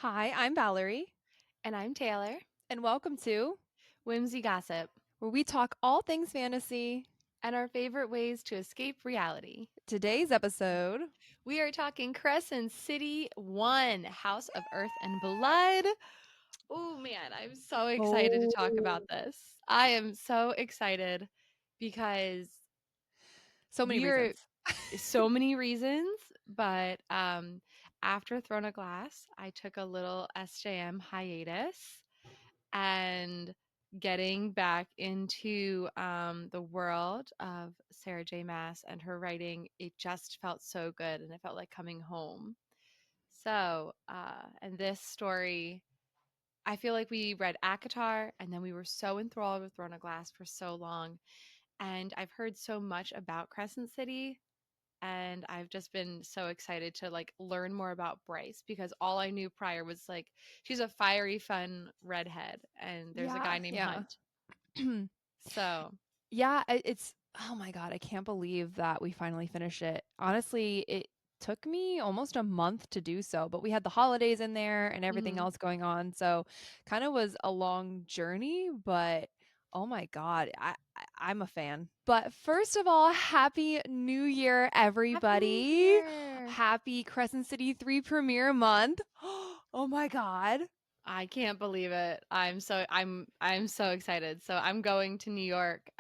Hi, I'm Valerie, And I'm Taylor. and welcome to Whimsy Gossip, where we talk all things fantasy. and our favorite ways to escape reality. Today's episode. We are talking Crescent City 1, House of Earth and Blood. Oh man, I'm so excited to talk Oh, about this. I am so excited because so many we're reasons. so many reasons, but after Throne of Glass, I took a little SJM hiatus and getting back into the world of Sarah J. Maas and her writing, it just felt so good and it felt like coming home. So, and this story, I feel like we read ACOTAR and then we were so enthralled with Throne of Glass for so long. And I've heard so much about Crescent City and I've just been so excited to like learn more about Bryce because all I knew prior was like she's a fiery, fun redhead, and there's a guy Yeah, named yeah. Hunt. So, Yeah, it's oh my God, I can't believe that we finally finished it. Honestly, it took me almost a month to do so, but we had the holidays in there and everything mhm. else going on. So kind of was a long journey, but oh my God, I'm a fan. But first of all, Happy New Year, Happy New everybody. Year! Happy Crescent City 3 premiere month. Oh my God. I can't believe it. I'm so excited. So I'm going to New York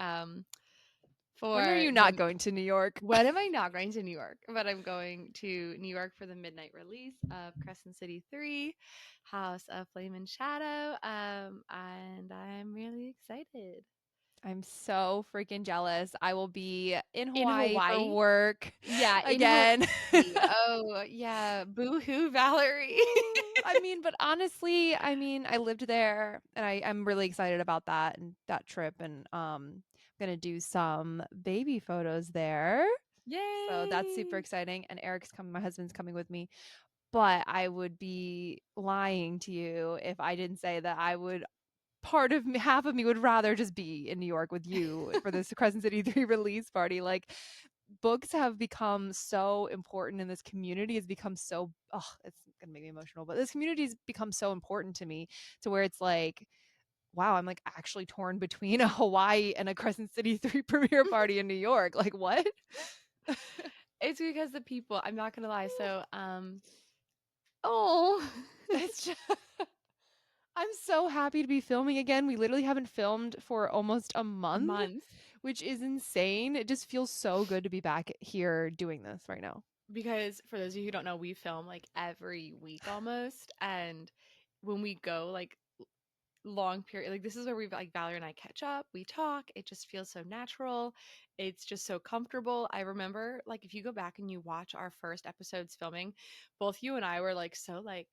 When are for you not the going to New York? when am I not going to New York? But I'm going to New York for the midnight release of Crescent City 3, House of Flame and Shadow. And I'm really excited. I'm so freaking jealous. I will be in In Hawaii for Hawaii? work Yeah, in again. Hawaii. Oh, yeah. Boo-hoo, Valerie. I mean, but honestly, I mean, I lived there and I'm really excited about that and that trip and I'm gonna do some baby photos there. So that's super Yay! exciting. And Eric's coming, my husband's coming with me. But I would be lying to you if I didn't say that I would part of me, half of me would rather just be in New York with you for this Crescent City 3 release party. Like, books have become so important in this community. It's become so, oh, it's going to make me emotional, but this community has become so important to me to where it's like, wow, I'm like actually torn between a Hawaii and a Crescent City 3 premiere party in New York. Like, what? It's because the people, I'm not gonna lie. So, oh, It's just, I'm so happy to be filming again. We literally haven't filmed for almost a a month, month. which is insane. It just feels so good to be back here doing this right now. Because for those of you who don't know, we film like every week almost, and when we go like long period, like this is where we like Valerie and I catch up, we talk, it just feels so natural, it's just so comfortable. I remember like if you go back and you watch our first episodes filming, both you and I were like so like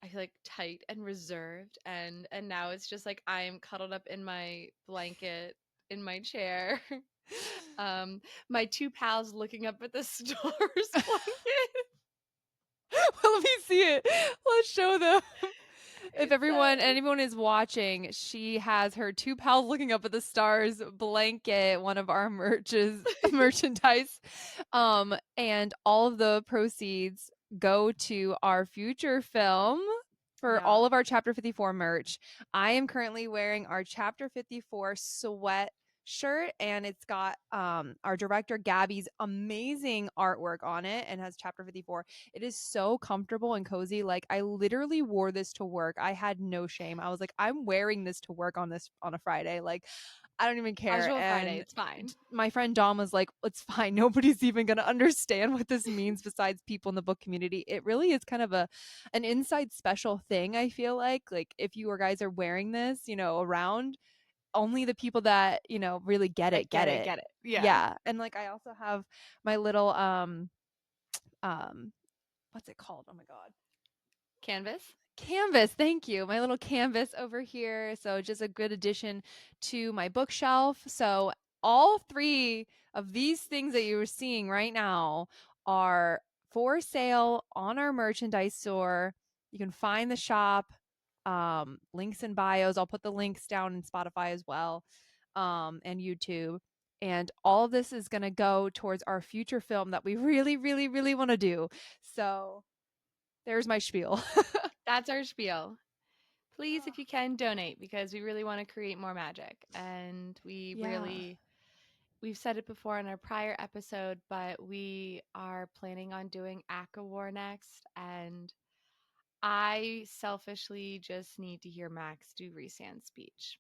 I feel like tight and reserved, and now it's just like I'm cuddled up in my blanket in my chair. um my two pals looking up at the stars blanket. Well, let me see it. Let's show them. If It says anyone is watching, she has her two pals looking up at the stars blanket, one of our merchandise. And all of the proceeds go to our future film for yeah. all of our chapter 54 merch. I am currently wearing our chapter 54 sweat shirt and it's got our director Gabby's amazing artwork on it and has chapter 54. It is so comfortable and cozy. Like I literally wore this to work. I had no shame. I was like, I'm wearing this to work on this on a Friday. Like I don't even care. Casual Friday, And it's fine. my friend Dom was like, it's fine. Nobody's even going to understand what this means besides people in the book community. It really is kind of an inside special thing, I feel like if you or guys are wearing this, around, only the people that, really get it, Like get get it, it. get it. Yeah. Yeah. And like I also have my little um what's it called? Oh my god. Canvas. Canvas, thank you. My little canvas over here. So just a good addition to my bookshelf. So all three of these things that you are seeing right now are for sale on our merchandise store. You can find the shop, links in bios. I'll put the links down in Spotify as well, and YouTube. And all of this is going to go towards our future film that we really, really, really want to do. So there's my spiel. That's our spiel. Please, if you can, donate because we really want to create more magic. And Yeah. we've said it before in our prior episode, but we are planning on doing Aka War next. And I selfishly just need to hear Max do Rhysand's speech.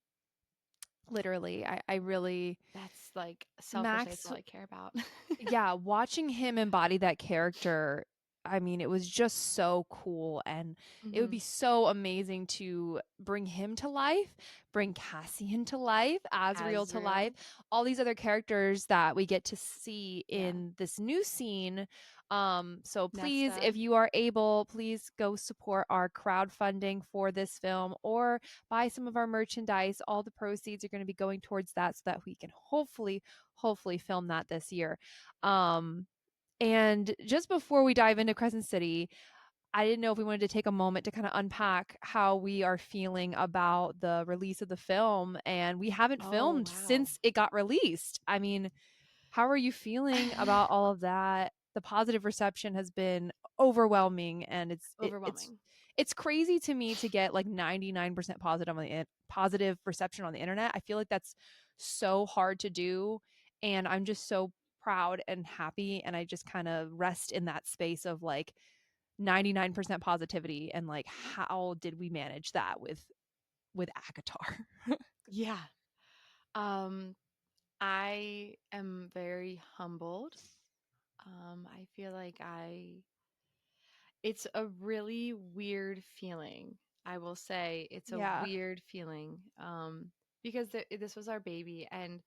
Literally, I really That's like selfishly, that's Max, all I care about. yeah, watching him embody that character, I mean, it was just so cool. And it would Hmm. be so amazing to bring him to life, bring Cassian to life, Azriel to life, Azrael. all these other characters that we get to see Yeah. in this new scene. So please, Nesta. if you are able, please go support our crowdfunding for this film or buy some of our merchandise. All the proceeds are going to be going towards that so that we can hopefully film that this year. Um, and just before we dive into Crescent City, I didn't know if we wanted to take a moment to kind of unpack how we are feeling about the release of the film. And we haven't Oh, filmed wow. since it got released. I mean, how are you feeling about all of that? The positive reception has been overwhelming, and Overwhelming. it's crazy to me to get like 99% positive reception on the internet. I feel like that's so hard to do, and I'm just so proud and happy, and I just kind of rest in that space of like 99% positivity, and like how did we manage that with Akatar? Yeah. Um, I am very humbled. I feel like it's a really weird feeling. I will say it's a Yeah. weird feeling. Because this was our baby, and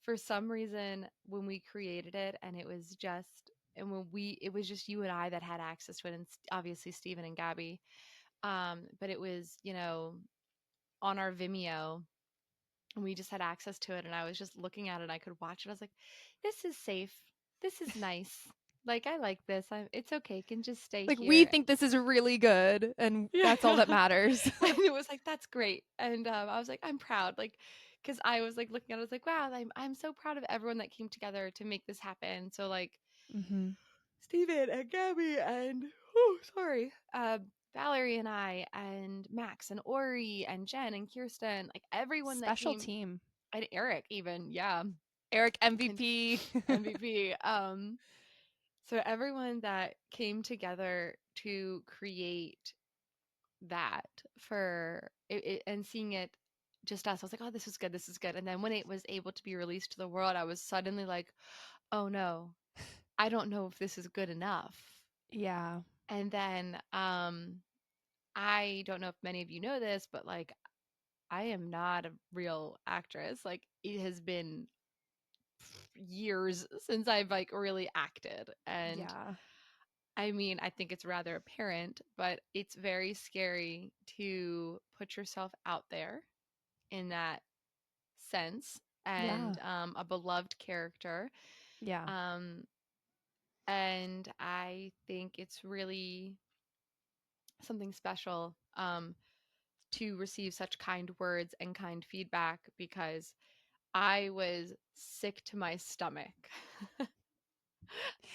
for some reason, when we created it, and it was just you and I that had access to it, and obviously Stephen and Gabby. But it was, on our Vimeo, and we just had access to it, and I was just looking at it and I could watch it. I was like, this is safe. This is nice. Like, I like this. It's okay. It can just stay Like we here. think this is really good, and Yeah. that's all that matters. And it was like, that's great. And I was like, I'm proud. Like, because I was like looking at it, I was like, wow, I'm so proud of everyone that came together to make this happen. So, like, Hmm. Steven and Gabby and, oh, sorry, Valerie and I and Max and Ori and Jen and Kirsten, like everyone that Special came, team. and Eric even, yeah, Eric and MVP. MVP. So everyone that came together to create that for it, and seeing it just us, I was like, oh, this is good, this is good. And then when it was able to be released to the world, I was suddenly like, oh no, I don't know if this is good enough. Yeah. And then I don't know if many of you know this, but like I am not a real actress. Like it has been years since I've like really acted. And Yeah. I mean, I think it's rather apparent, but it's very scary to put yourself out there in that sense, Yeah. and a beloved character. Yeah. Um, and I think it's really something special, to receive such kind words and kind feedback, because I was sick to my stomach.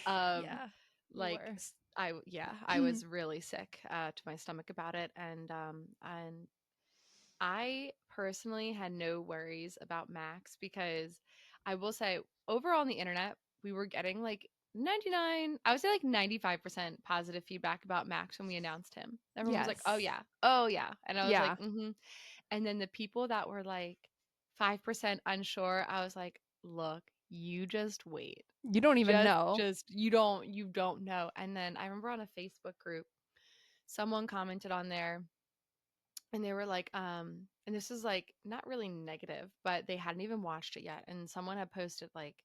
um, Yeah. You like were. yeah, I was really sick, to my stomach about it, and I personally had no worries about Max, because I will say, overall on the internet, we were getting like 99, I would say like 95% positive feedback about Max when we announced him. Everyone was like, oh Yes. yeah, oh yeah. And I was like, Yeah. mm-hmm. And then the people that were like 5% unsure, I was like, look, you just wait. You don't even know. Just you don't know. And then I remember on a Facebook group, someone commented on there, and they were like, and this is like not really negative, but they hadn't even watched it yet. And someone had posted like,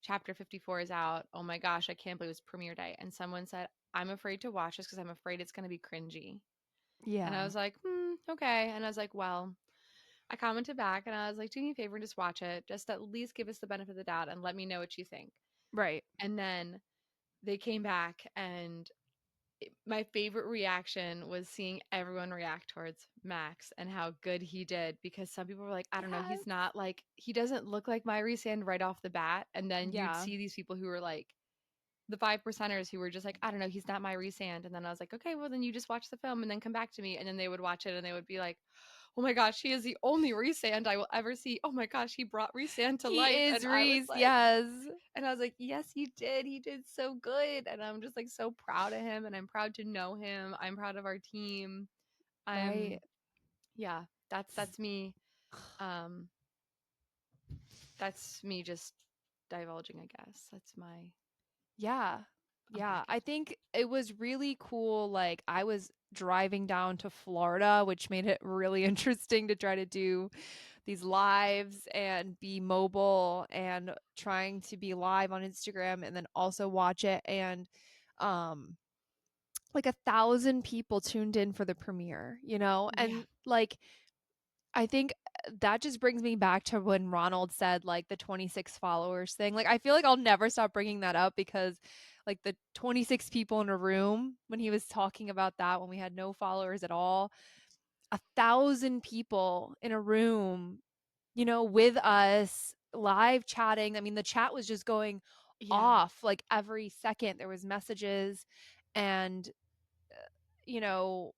chapter 54 is out. Oh my gosh, I can't believe it was premiere day. And someone said, I'm afraid to watch this because I'm afraid it's going to be cringy. And I Yeah. was like, okay. And I was like, well, I commented back and I was like, do me a favor and just watch it. Just at least give us the benefit of the doubt and let me know what you think. Right. And then they came back, and my favorite reaction was seeing everyone react towards Max and how good he did, because some people were like, I don't know, Yes. he's not like, he doesn't look like Myri Sand right off the bat. And then you'd Yeah. see these people who were like, the five percenters who were just like, I don't know, he's not my Resand. And then I was like, okay, well then you just watch the film and then come back to me. And then they would watch it and they would be like, oh my gosh, he is the only Resand I will ever see. Oh my gosh, he brought Resand to He life. is And I was Reese, like, yes. yes, he did. He did so good. And I'm just like so proud of him and I'm proud to know him. I'm proud of our team. Right. I'm yeah, that's me. Um that's me just divulging, I guess. That's my Yeah. Yeah. I unpackage. think it was really cool. Like, I was driving down to Florida, which made it really interesting to try to do these lives and be mobile and trying to be live on Instagram and then also watch it. And, like 1,000 people tuned in for the premiere, you know? Yeah. And like, I think that just brings me back to when Ronald said like the 26 followers thing. Like I feel like I'll never stop bringing that up because like the 26 people in a room when he was talking about that when we had no followers at all, 1,000 people in a room, you know, with us live chatting. I mean, the chat was just going Yeah. off like every second. There was messages and you know,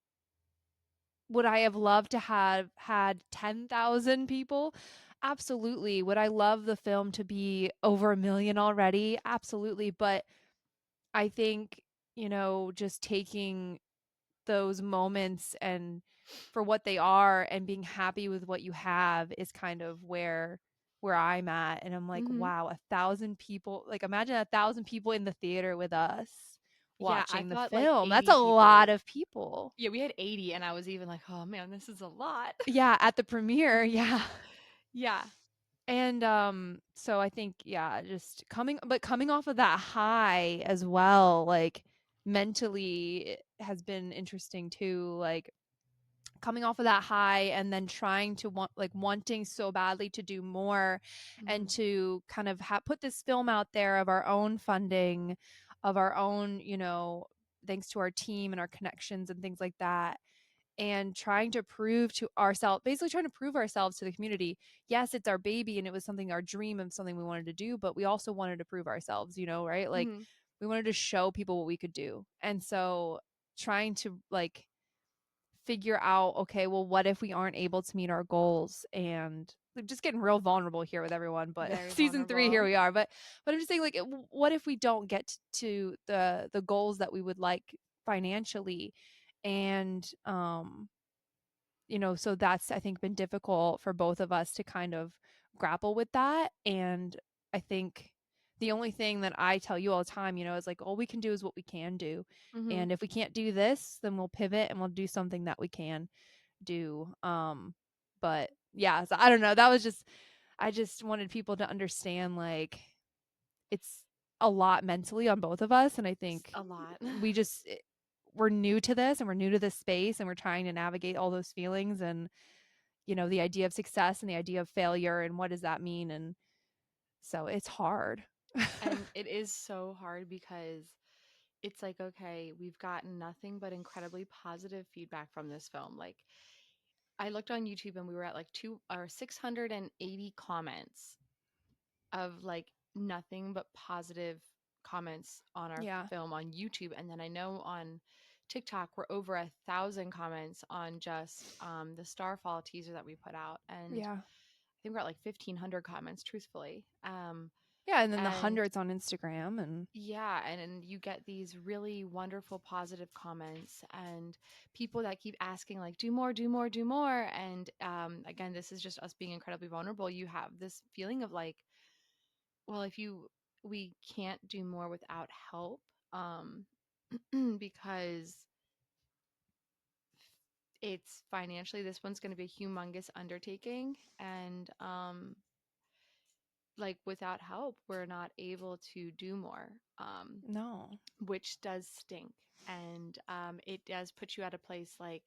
would I have loved to have had 10,000 people? Absolutely. Would I love the film to be over a million already? Absolutely. But I think, you know, just taking those moments and for what they are and being happy with what you have is kind of where I'm at. And I'm like, Mhm. wow, 1,000 people. Like imagine 1,000 people in the theater with us Yeah, I watching the thought like film. That's 80 a lot people. of people. Yeah, we had 80 and I was even like, "Oh man, this is a lot." Yeah, at the premiere. Yeah. Yeah. And so I think yeah, just coming off of that high as well, like mentally it has been interesting too, like coming off of that high and then trying to wanting so badly to do more and Mhm. to kind of put this film out there of our own funding, of our own, you know, thanks to our team and our connections and things like that and trying to prove to ourselves, basically trying to prove ourselves to the community. Yes, it's our baby and it was something, our dream of something we wanted to do, but we also wanted to prove ourselves, you know, right? Like Mhm. we wanted to show people what we could do. And so trying to like figure out, okay, well, what if we aren't able to meet our goals? And like, just getting real vulnerable here with everyone, but Very season 3 here vulnerable. we are. But I'm just saying like what if we don't get to the goals that we would like financially? And you know, so that's I think been difficult for both of us to kind of grapple with that. And I think the only thing that I tell you all the time, you know, is like all we can do is what we can do. Mhm. And if we can't do this, then we'll pivot and we'll do something that we can do. But yeah, so I don't know. That was just I just wanted people to understand like it's a lot mentally on both of us. And I think A lot. we just we're new to this and we're new to this space and we're trying to navigate all those feelings and you know the idea of success and the idea of failure and what does that mean, and so it's hard. And it is so hard because it's like, okay, we've gotten nothing but incredibly positive feedback from this film. Like, I looked on YouTube and we were at like 680 comments of like nothing but positive comments on our Yeah. film on YouTube. And then I know on TikTok, we're over 1,000 comments on just the Starfall teaser that we put out. And Yeah. I think we're at like 1,500 comments, truthfully. Yeah, and then the And hundreds on Instagram and yeah, and you get these really wonderful positive comments and people that keep asking like do more, do more, do more. And again, this is just us being incredibly vulnerable. You have this feeling of like, well, if you we can't do more without help, um because it's financially this one's going to be a humongous undertaking and like without help we're not able to do more, no. which does stink. And it does put you at a place like,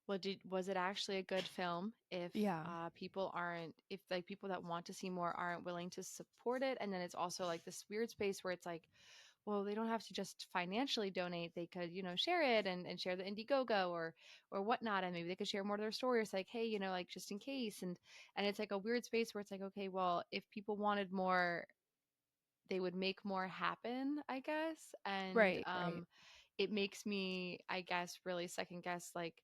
well, was it actually a good film if Yeah. people aren't, if like people that want to see more aren't willing to support it? And then it's also like this weird space where it's like, well, they don't have to just financially donate. They could, share it and share the Indiegogo or whatnot, and maybe they could share more of their story. It's like, hey, like just in case, and it's like a weird space where it's like, okay, well, if people wanted more they would make more happen, I guess. And Right, right. it makes me, I guess, really second guess like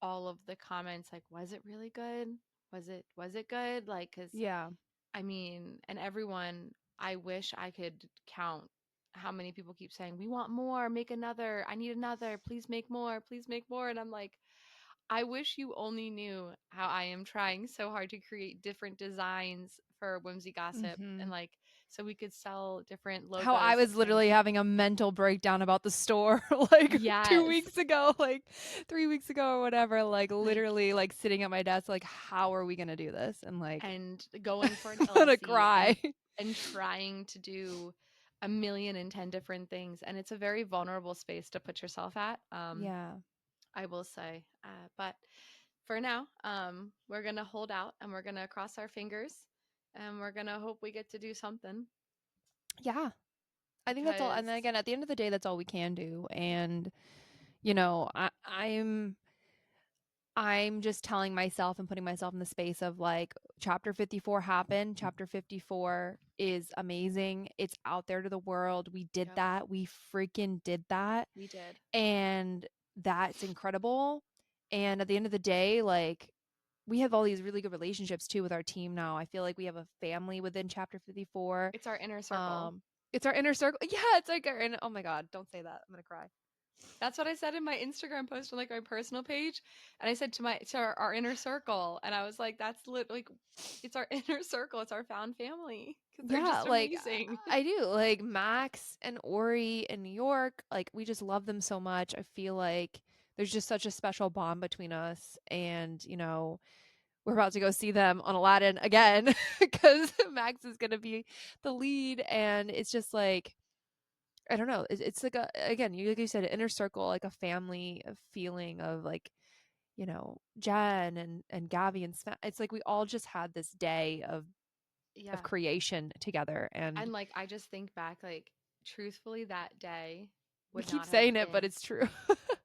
all of the comments, like, was it really good? Was it good? Like, cuz Yeah. I mean, and everyone, I wish I could count how many people keep saying, "We want more, make another. I need another. Please make more. Please make more." And I'm like, I wish you only knew how I am trying so hard to create different designs for Whimsy Gossip and Mhm. like so we could sell different How I logos was and literally having a mental breakdown about the store like 2 yes, weeks ago, like 3 weeks ago or whatever, like like literally like sitting at my desk like how are we going to do this? And like and going for an I'm going to LLC cry. and trying to do a million and 10 different things, and it's a very vulnerable space to put yourself at. Yeah. I will say, but for now, we're gonna hold out and we're gonna cross our fingers and we're gonna hope we get to do something Yeah. I think that's all, because and then again at the end of the day that's all we can do. And I'm just telling myself and putting myself in the space of like chapter 54 happened. Chapter 54 is amazing. It's out there to the world. We did yep, that. We freaking did that. we did. And that's incredible. And at the end of the day, like we have all these really good relationships too with our team now. I feel like we have a family within chapter 54. It's our inner circle. Um it's our inner circle. Yeah, it's like our inner, oh my god, don't say that. I'm going to cry. That's what I said in my Instagram post on like my personal page, and I said to our inner circle, and I was like, "That's like, it's our inner circle. It's our found family because they're Yeah, just like amazing." I do. Like Max and Ori in New York, like we just love them so much. I feel like there's just such a special bond between us. And, we're about to go see them on Aladdin again because Max is going to be the lead. And it's just like, I don't know. It's like again, like you said, an inner circle, like a family of feeling of like, Jen and Gabby and Sven. It's like we all just had this day of Yeah, creation together. And and like I just think back, like truthfully, that day we would keep not have saying it, but been. it's true.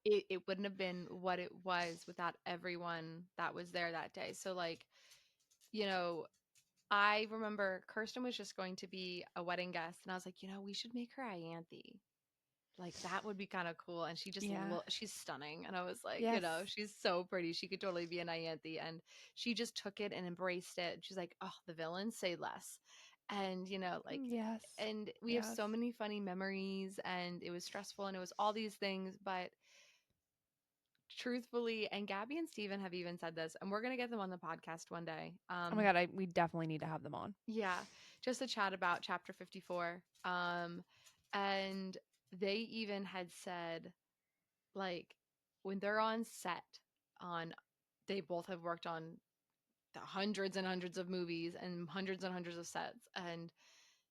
It wouldn't have been what it was without everyone that was there that day. So like, you know, I remember Kirsten was just going to be a wedding guest, and I was like, we should make her Ianthe. Like that would be kind of cool. And she just Yeah. she's stunning. And I was like, Yes. she's so pretty. She could totally be an Ianthe. And she just took it and embraced it. She's like, oh, the villains say less. And like Yes. and we have Yes. so many funny memories and it was stressful and it was all these things, but truthfully, and Gabby and Steven have even said this, and we're gonna get them on the podcast one day. Oh my god, we definitely need to have them on. Yeah, just to chat about chapter 54. And they even had said, like, when they're on set, on they both have worked on the hundreds and hundreds of movies and hundreds of sets, and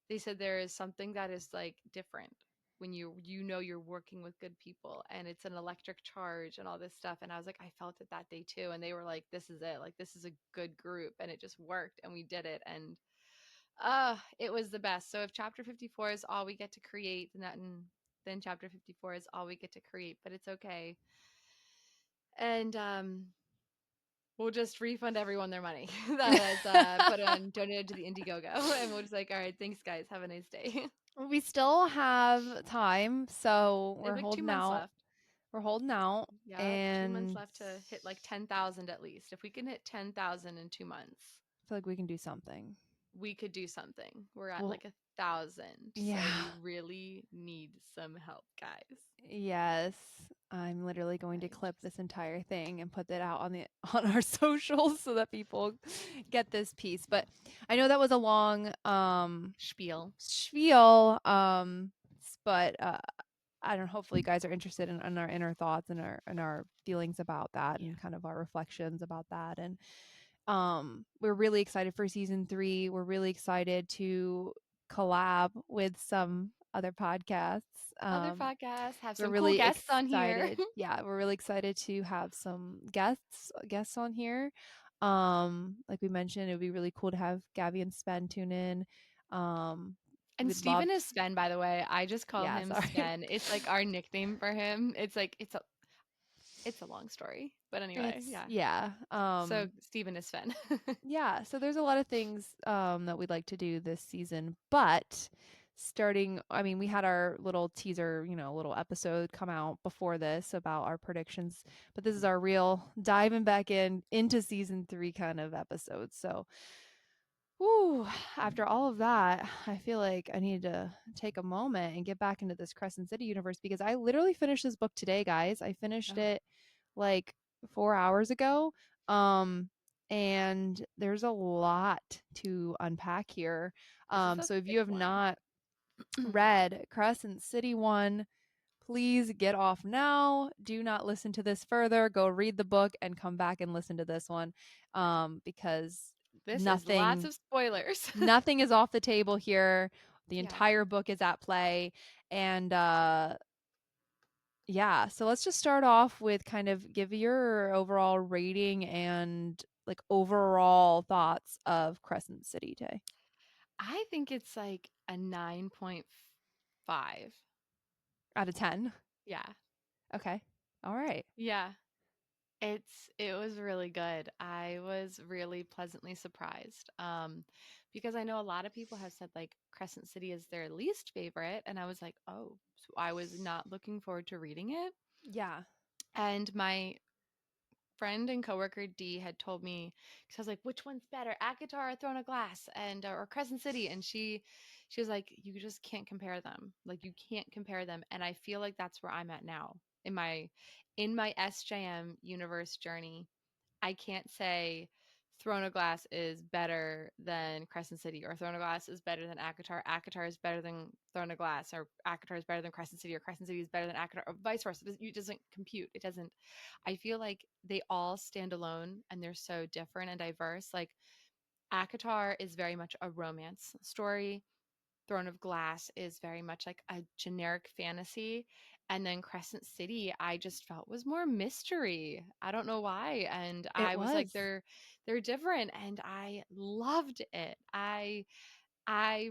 they said there is something that is like different when you're working with good people and it's an electric charge and all this stuff. And I was like, I felt it that day too. And they were like, this is it. Like this is a good group and it just worked and we did it. And it was the best. So if chapter 54 is all we get to create, then chapter 54 is all we get to create, but it's okay. And we'll just refund everyone their money that has put on donated to the Indiegogo, and we'll just like, all right, thanks guys, have a nice day. We still have time, so They have we're like 2 holding months out. left. We're holding out, Yep, 2 months and left to hit like 10,000 at least. If we can hit 10,000 in 2 months, I feel like we can do something. we could do something. We're at Well, like 1,000, so we yeah. really need some help, guys. Yes. I'm literally going to I'm clip just this entire thing and put that out on the on our socials so that people get this piece. But I know that was a long spiel. spiel but I don't know, hopefully you guys are interested in our inner thoughts and our feelings about that Yeah. and kind of our reflections about that. And we're really excited for season 3. We're really excited to collab with some other podcasts. Other podcasts have We're some cool really guests on here. excited. Yeah, we're really excited to have some guests on here. Like we mentioned, it would be really cool to have Gabby and Sven tune in. And We'd love Steven is Sven, by the way. I just call yeah, him sorry. Sven. It's like our nickname for him. It's like It's a long story, but anyway, It's yeah. yeah. So Steven is Sven. Yeah, so there's a lot of things that we'd like to do this season, but starting, I mean, we had our little teaser, little episode come out before this about our predictions, but this is our real diving back into season 3 kind of episode. So, whew, after all of that, I feel like I need to take a moment and get back into this Crescent City universe because I literally finished this book today, guys. I finished Oh, it like 4 hours ago. Um, and there's a lot to unpack here. this is a So if thick you have one. not read Crescent City 1, please get off now. Do not listen to this further. Go read the book and come back and listen to this one. Because This is lots nothing of spoilers. nothing is off the table here. The Yeah. entire book is at play. And yeah, so let's just start off with kind of give your overall rating and like overall thoughts of Crescent City Day I think it's like a 9.5. out of 10. Yeah. Okay. All right. Yeah. It was really good. I was really pleasantly surprised. Because I know a lot of people have said like Crescent City is their least favorite, and I was like, "Oh, so I was not looking forward to reading it." Yeah. And my friend and coworker D had told me because I was like, "Which one's better, ACOTAR or Throne of Glass, and or Crescent City?" And she was like, "You just can't compare them. Like you can't compare them." And I feel like that's where I'm at now in my SJM universe journey. I can't say Throne of Glass is better than Crescent City, or Throne of Glass is better than ACOTAR. ACOTAR is better than Throne of Glass, or ACOTAR is better than Crescent City, or Crescent City is better than ACOTAR, or vice versa. It doesn't compute. It doesn't. I feel like they all stand alone and they're so different and diverse. Like ACOTAR is very much a romance story. Throne of Glass is very much like a generic fantasy. And then Crescent City, I just felt was more mystery. I don't know why. And It I was like, was. they're different. And I loved it. I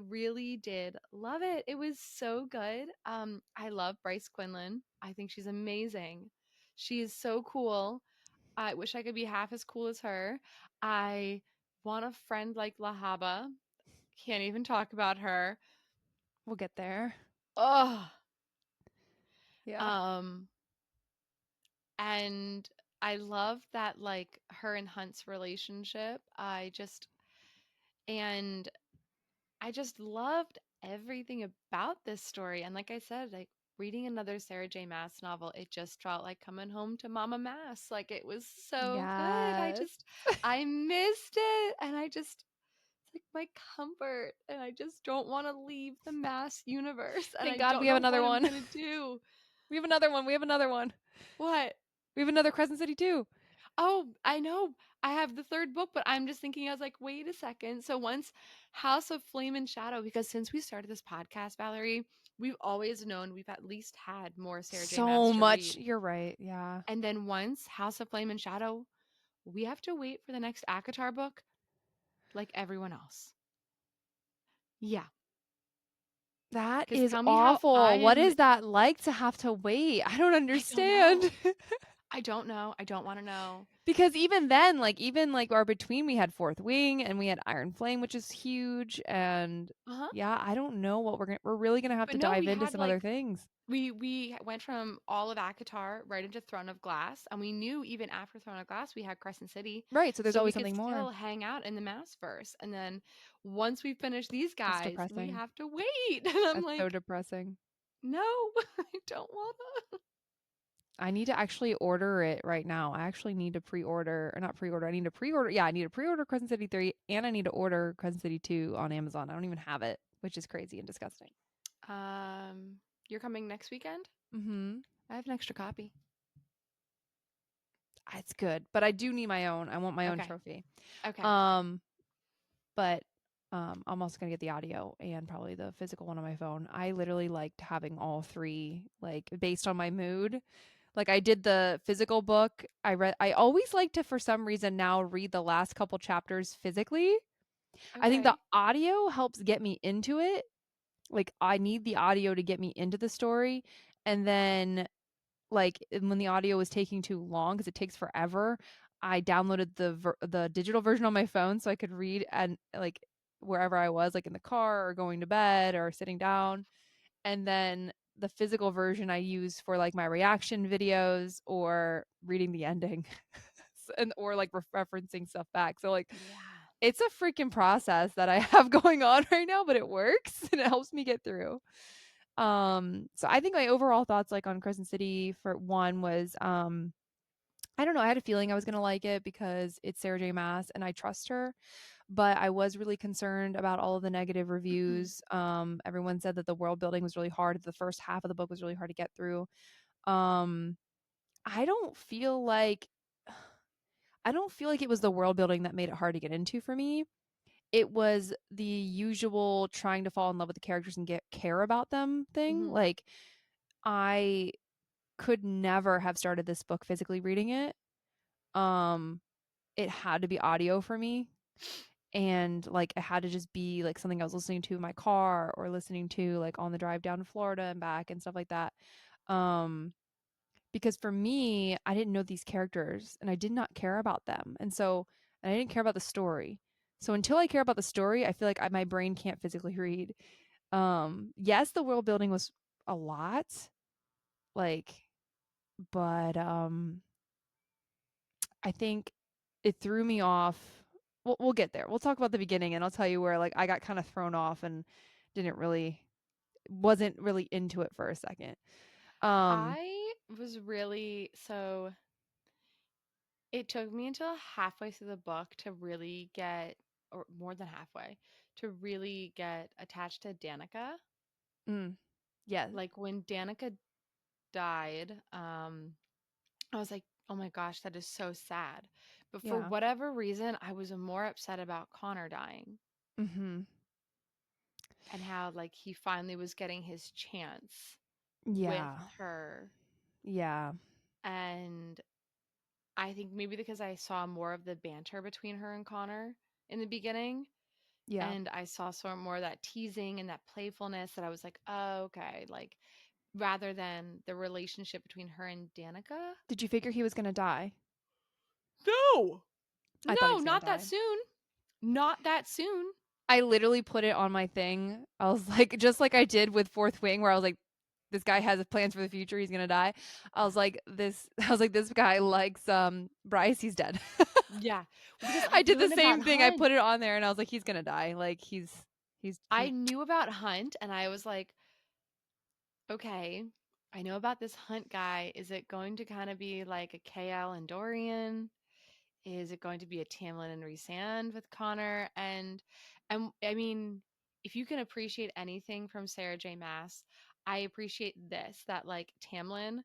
really did love it. It was so good. I love Bryce Quinlan. I think she's amazing. She is so cool. I wish I could be half as cool as her. I want a friend like Lahaba. Can't even talk about her. We'll get there. Oh, Yeah. um, and I love that like her and Hunt's relationship. And I just loved everything about this story. And like I said, like reading another Sarah J. Maas novel, it just felt like coming home to Mama Mass. Like it was so good. Yes. I missed it. And it's like my comfort. And I just don't want to leave the Mass universe. And Thank I God we don't have know what another I'm one. going to do. We have another one. We have another one. What? We have another Crescent City too. Oh, I know. I have the third book, but I'm just thinking, I was like, wait a second. So once House of Flame and Shadow, because since we started this podcast, Valerie, we've always known we've at least had more Sarah J. Maas So to much. read. You're right. Yeah. And then once House of Flame and Shadow, we have to wait for the next ACOTAR book like everyone else. Yeah. That Because is tell me how I awful. What am. is that like to have to wait? I don't I don't know. understand. I don't know. I don't want to know. Because even then, like even like our between we had Fourth Wing and we had Iron Flame, which is huge. And Uh huh. yeah, I don't know what we're really gonna have But to no, dive we into had some other like things. we went from all of ACOTAR right into Throne of Glass, and we knew even after Throne of Glass we had Crescent City, Right, so there's so we always could something more. still hang out in the Massverse. And then once we finish these That's guys, we depressing. have to wait. And I'm That's so like, depressing. no, I don't wanna. I need to actually order it right now. I actually need to pre-order, or not pre-order. I need to pre-order. Yeah, I need to pre-order Crescent City 3 and I need to order Crescent City 2 on Amazon. I don't even have it, which is crazy and disgusting. Um, you're coming next weekend? Mhm. I have an extra copy. It's good, but I do need my own. I want my own Okay. trophy. Okay. Um but I'm also gonna get the audio and probably the physical one on my phone. I literally liked having all three, like based on my mood. Like I did the physical book. I always like to for some reason now read the last couple chapters physically. I think the Okay. audio helps get me into it. Like I need the audio to get me into the story. And then like when the audio was taking too long because it takes forever, I downloaded the digital version on my phone so I could read and like wherever I was, like in the car or going to bed or sitting down. And then the physical version I use for like my reaction videos or reading the ending and or like referencing stuff back. So like Yeah. it's a freaking process that I have going on right now, but it works and it helps me get through. So I think my overall thoughts like on Crescent City for one was I don't know, I had a feeling I was gonna like it because it's Sarah J. Maas and I trust her, but I was really concerned about all of the negative reviews. Everyone said that the world building was really hard. The first half of the book was really hard to get through. Um, I don't feel like I don't feel like it was the world building that made it hard to get into for me. It was the usual trying to fall in love with the characters and get care about them thing. Hmm. Like I could never have started this book physically reading it. Um, it had to be audio for me. And like it had to just be like something I was listening to in my car or listening to like on the drive down to Florida and back and stuff like that. Um, because for me, I didn't know these characters and I did not care about them. And I didn't care about the story. So until I care about the story, I feel like my brain can't physically read. Yes, the world building was a lot, like, but I think it threw me off. We'll get there. We'll talk about the beginning, and I'll tell you where like I got kind of thrown off and didn't really wasn't really into it for a second. Um, I was really so it took me until halfway through the book to really get, or more than halfway, to really get attached to Danica. mm, yeah, Like when Danica died, I was like, oh my gosh, that is so sad. But for yeah, whatever reason, I was more upset about Connor dying mm-hmm, and how like he finally was getting his chance with yeah, her. yeah, And I think maybe because I saw more of the banter between her and Connor in the beginning, yeah. and I saw sort of more of that teasing and that playfulness that I was like, oh, okay, like rather than the relationship between her and Danica. Did you figure he was gonna die? No, I thought he no, was gonna not that die. soon. Not that soon. I literally put it on my thing. I was like, just like I did with Fourth Wing, where I was like, this guy has plans for the future. He's gonna die. I was like, this. I was like, this guy likes Bryce. He's dead. Yeah, because I I did knew the it about same thing. I Hunt. put it on there, and I was like, he's gonna die. Like I he. knew about Hunt, and I was like, okay, I know about this Hunt guy. Is it going to kind of be like a KL and Dorian? Is it going to be a Tamlin and Rhysand with Connor? And I mean, if you can appreciate anything from Sarah J. Maas, I appreciate this that like Tamlin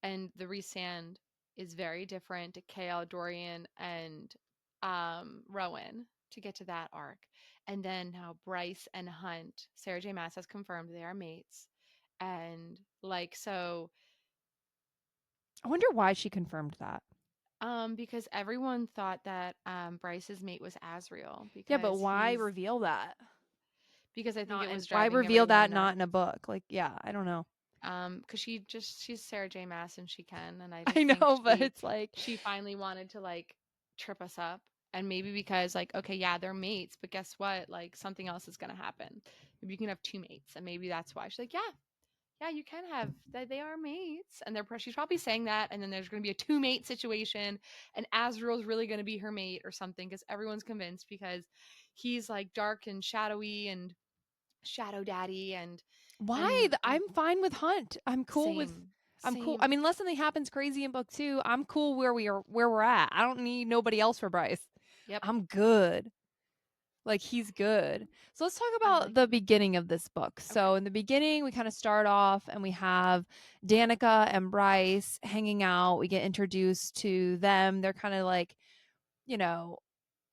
and the Rhysand is very different to KL, Dorian, and Rowan to get to that arc. And then now Bryce and Hunt, Sarah J. Maas has confirmed they are mates. And like so, I wonder why she confirmed that. because everyone thought that Bryce's mate was Asriel Yeah, but why reveal that? because I think Not it and was why driving reveal everyone that not in a nuts. book? Like, yeah, I don't know. Because she's Sarah J. Maas and she can, and I I just think know, but it's like, she finally wanted to like trip us up, and maybe because like okay, yeah, they're mates, but guess what? Like something else is gonna happen. Maybe you can have two mates, and maybe that's why she's like, yeah, yeah, you can have that. They are mates, and she's probably saying that, and then there's gonna be a two mate situation, and Azrael's really gonna be her mate or something because everyone's convinced because he's like dark and shadowy and shadow daddy why? and I'm fine with Hunt. I'm cool with. same I'm cool. I same. mean, unless something happens crazy in book two, I'm cool where we're at. I don't need nobody else for Bryce. Yep, I'm good. Like he's good. So let's talk I about like the it. beginning of this book. Okay. So in the beginning, we kind of start off and we have Danica and Bryce hanging out. We get introduced to them. They're kind of like, you know,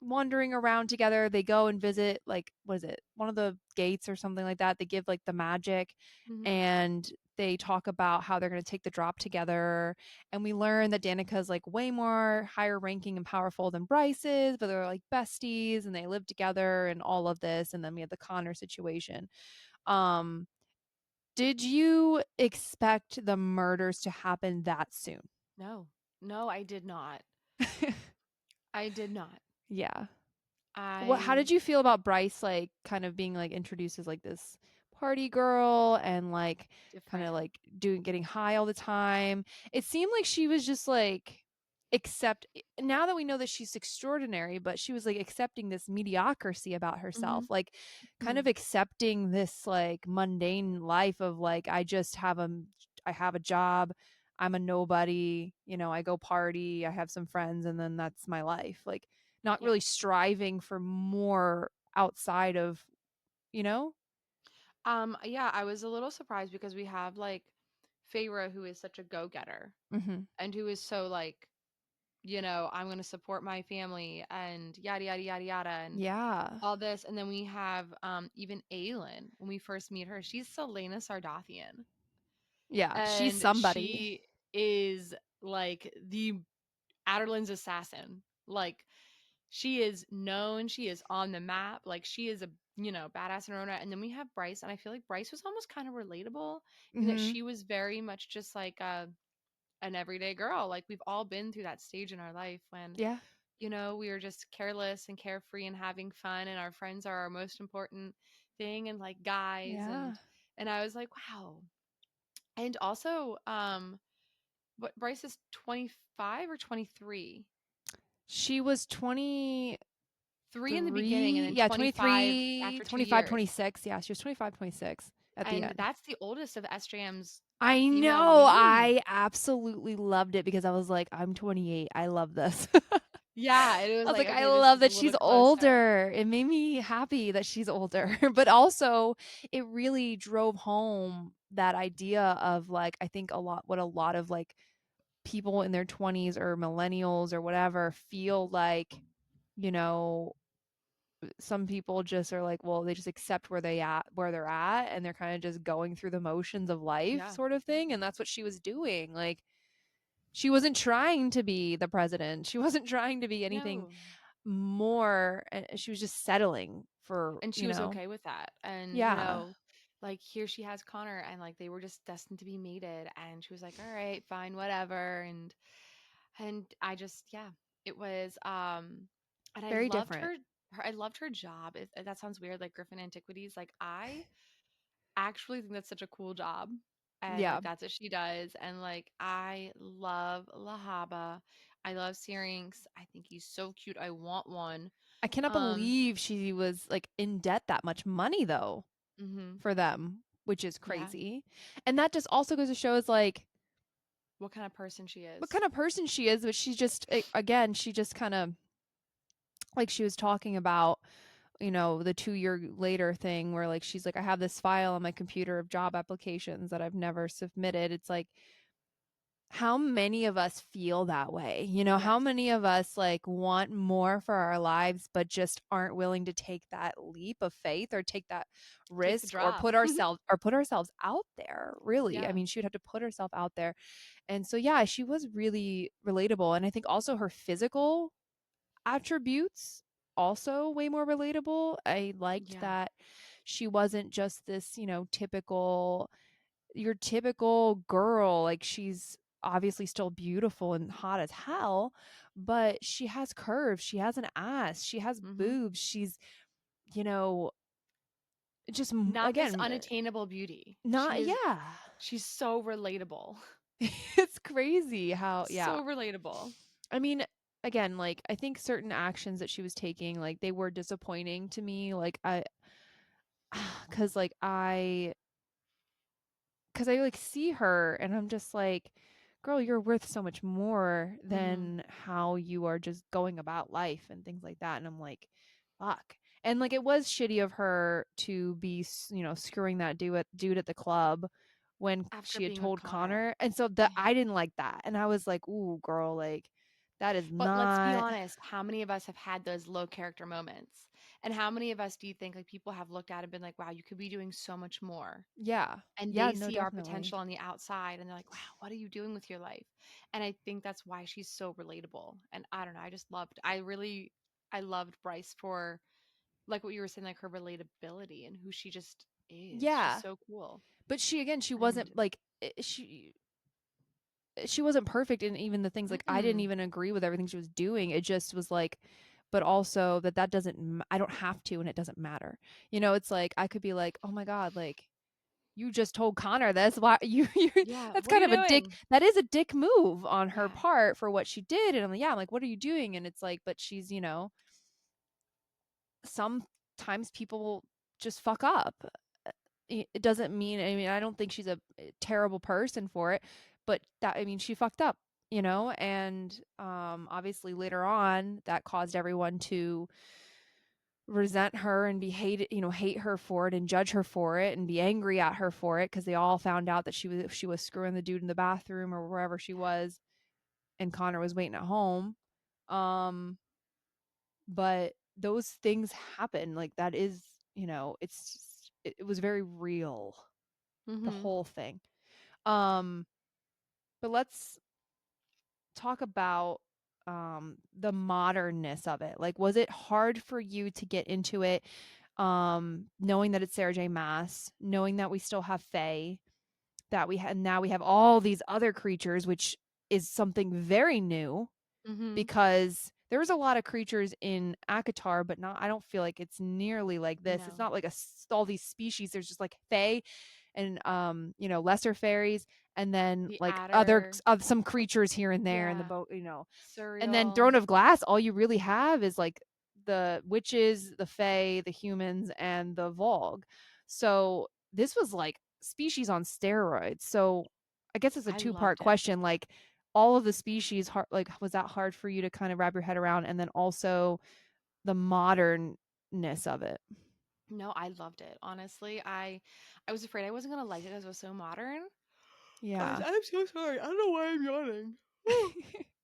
wandering around together. They go and visit like what is it? One of the gates or something like that. They give like the magic Hmm. and they talk about how they're going to take the drop together and we learn that Danica is like way more higher ranking and powerful than Bryce is, but they're like besties and they live together and all of this and then we have the Connor situation. Um Did you expect the murders to happen that soon? No. No, I did not. I did not. Yeah. How I did you feel about Bryce, like, kind of being, like, introduced as, like, this party girl and, like, kinda, different. like, getting high all the time? It seemed like she was just, like, accept now that we know that she's extraordinary, but she was, like, accepting this mediocrity about herself, Mhm. like, kind of accepting this, like, mundane life of, like, I have a job, I'm a nobody, I go party, I have some friends, and then that's my life, like, not Yeah. really striving for more outside of, you know? Yeah, I was a little surprised because we have like Feyre who is such a go-getter Mhm. and who is so like, I'm going to support my family and yada yada yada yada and Yeah. all this. And then we have even Aelin when we first meet her. She's Selena Sardathian Yeah, she's and somebody. she is like the Aderlin's assassin. Like she is known, she is on the map, like she is a badass in her own right. And then we have Bryce, and I feel like Bryce was almost kind of relatable in that Mhm. she was very much just like an everyday girl. Like we've all been through that stage in our life when Yeah. we are just careless and carefree and having fun, and our friends are our most important thing, and like guys, Yeah. and I was like, wow. And also, what Bryce is 25 or 23? She was 3 in the beginning and then 25 23, after 25, 2 years. 26. Yeah, she was 25, 26 at the And end. that's the oldest of SJM's I female know, leads. I absolutely loved it because I was like, "I'm 28, I love this." Yeah, and it I was was like, like, "I okay, this love is a that little she's closer. older." It made me happy that she's older, but also it really drove home that idea of, like, I think a lot of, like, people in their 20s or millennials or whatever feel like, you know, some people just are like, well, they just accept where they're at, and they're kind of just going through the motions of life Yeah. sort of thing, and that's what she was doing. Like, she wasn't trying to be the president. She wasn't trying to be anything No. more. She was just settling for, And she was okay with that. And, yeah, like here she has Connor and like they were just destined to be mated and she was like, "All right, fine, whatever." And I just yeah, it was and very different. I loved her job. That sounds weird like Griffin Antiquities. Like I actually think that's such a cool job. And Yeah. like that's what she does. And like I love Lahaba. I love Syrinx. I think he's so cute. I want one. I cannot Um, believe she was like in debt that much money though hmm for them, which is yeah. crazy. And that just also goes to show is like What kind of person she what is. kind of person she is, but she's just again, she just kind of like she was talking about, the 2 year later thing where like she's like, I have this file on my computer of job applications that I've never submitted. It's like, how many of us feel that way? How Yes. many of us like want more for our lives, but just aren't willing to take that leap of faith or take that Take the risk or drop. put ourselves out there, really. I Yeah. mean, she would have to put herself out there. And so, yeah, she was really relatable. And I think also her physical attributes also way more relatable. I liked Yeah. that she wasn't just this, typical your typical girl. Like, she's obviously still beautiful and hot as hell, but she has curves, she has an ass, she has hmm boobs. She's, you know, just Not this again, unattainable beauty. not yeah. She's so relatable. It's crazy how, yeah. So relatable. I mean, again, like, I think certain actions that she was taking, like, they were disappointing to me. Like, cuz like I like see her and I'm just like, girl, you're worth so much more hmm than how you are just going about life and things like that. And I'm like, fuck. And like, it was shitty of her to be, screwing that dude at the club when After she had being with told Connor. Connor. And so I didn't like that. And I was like, ooh, girl, like, that is But let's be not, honest, how many of us have had those low character moments? And how many of us do you think like people have looked at and been like, wow, you could be doing so much more? yeah. And Yeah, they no, see our definitely. potential on the outside and they're like, wow, what are you doing with your life? And I think that's why she's so relatable. And I don't know, I loved Bryce for like what you were saying, like her relatability and who she just is. She's Yeah. so cool. But she again, she And wasn't like she wasn't perfect in even the things like I didn't mm-mm. even agree with everything she was doing. It just was like, but also that doesn't I don't have to and it doesn't matter. It's like I could be like, "Oh my god, like you just told Connor this. Why you Yeah, that's what are kind you of a dick. doing? That is a dick move on her Yeah. part for what she did." And I'm like, "Yeah, I'm like, what are you doing?" And it's like, but she's, sometimes people just fuck up. It doesn't mean, I mean, I don't think she's a terrible person for it, but that, I mean, she fucked up, and obviously later on that caused everyone to resent her and be hate her for it and judge her for it and be angry at her for it because they all found out that she was screwing the dude in the bathroom or wherever she was, and Connor was waiting at home. Um but those things happen, like that is, it was very real, the Mhm. whole thing. um but let's talk about the modernness of it. Like, was it hard for you to get into it, knowing that it's Sarah J Maas, knowing that we still have Faye, that now we have all these other creatures, which is something very new, Mhm. because there was a lot of creatures in Akatar, but not, I don't feel like it's nearly like this. It's No. not like all these species. There's just like Fae and lesser fairies, and then The like other adder. of some creatures here and there in the Yeah. boat. And then Surreal. Throne of Glass, all you really have is like the witches, the Fae, the humans, and the Vogue. So this was like species on steroids. So I guess it's a I two-part loved it. question. Like, all of the species, like, was that hard for you to kind of wrap your head around? And then also the modernness of it. No, I loved it. Honestly, I was afraid I wasn't gonna like it because it was so modern. Guys, Yeah. I'm so sorry. I don't know why I'm yawning.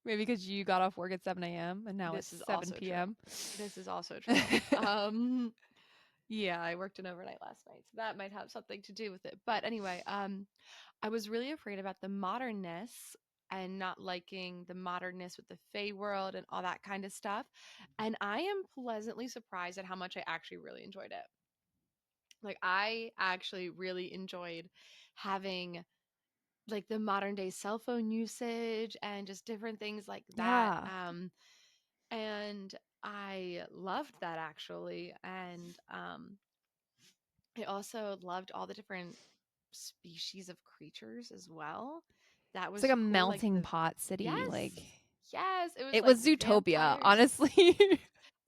Maybe because you got off work at 7 a.m. and now it's This is 7 also true. p.m. This is also true. Yeah, I worked an overnight last night, so that might have something to do with it. But anyway, I was really afraid about the modernness and not liking the modernness with the Fey world and all that kind of stuff. And I am pleasantly surprised at how much I actually really enjoyed it. Like I actually really enjoyed having like the modern day cell phone usage and just different things like that. Yeah. And I loved that actually. And I also loved all the different species of creatures as well. That It's like was a cool. Like melting the pot city. Like, yes, yes, it was it like was Zootopia, vampires, honestly.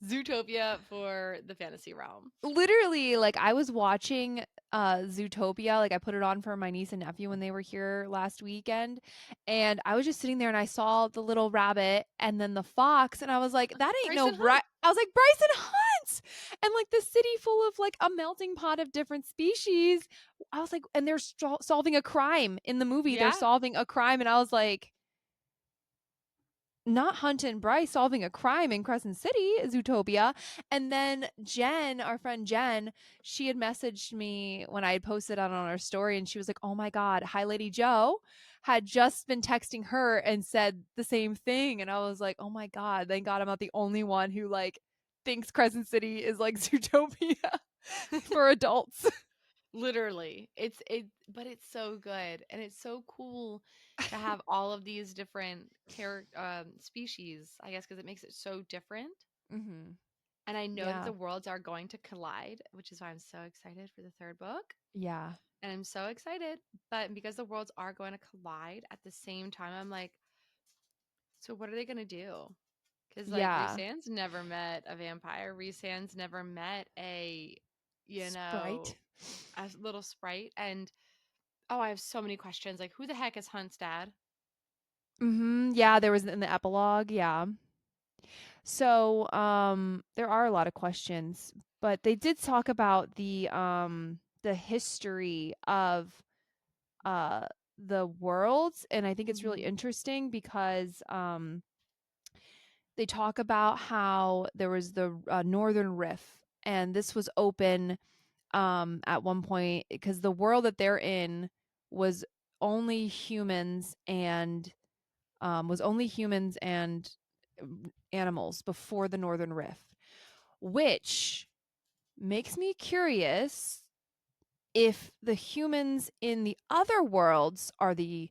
Zootopia for the fantasy realm. Literally, like, I was watching Zootopia, like I put it on for my niece and nephew when they were here last weekend, and I was just sitting there and I saw the little rabbit and then the fox, and I was like, that ain't no Bryson Bri-. Hunt. I was like, Bryson Hunt. And like the city full of like a melting pot of different species. I was like, and they're solving a crime in the movie. They're Yeah, solving a crime, and I was like, not Hunt and Bryce solving a crime in Crescent City, Zootopia. And then Jen, our friend Jen, she had messaged me when I had posted on our story, and she was like, "Oh my God, Hi Lady Joe had just been texting her and said the same thing." And I was like, "Oh my God, thank God I'm not the only one who like thinks Crescent City is like Zootopia for adults." literally. But it's so good and it's so cool to have all of these different character species. I guess because it makes it so different. Mm-hmm. And I know that Yeah. the worlds are going to collide, which is why I'm so excited for the third book. Yeah. And I'm so excited. But because the worlds are going to collide at the same time, I'm like, so what are they going to do? Because like Yeah. Rhysand's never met a vampire. Rhysand's never met a, you know, Sprite. a little sprite. And oh, I have so many questions. Like, who the heck is Hunt's dad? Mm-hmm. Yeah, there was in the epilogue. Yeah. So, there are a lot of questions, but they did talk about the history of uh the worlds, and I think it's really Mm-hmm. interesting because they talk about how there was the Northern Rift, and this was open at one point because the world that they're in was only humans and animals before the Northern Rift, which makes me curious if the humans in the other worlds are the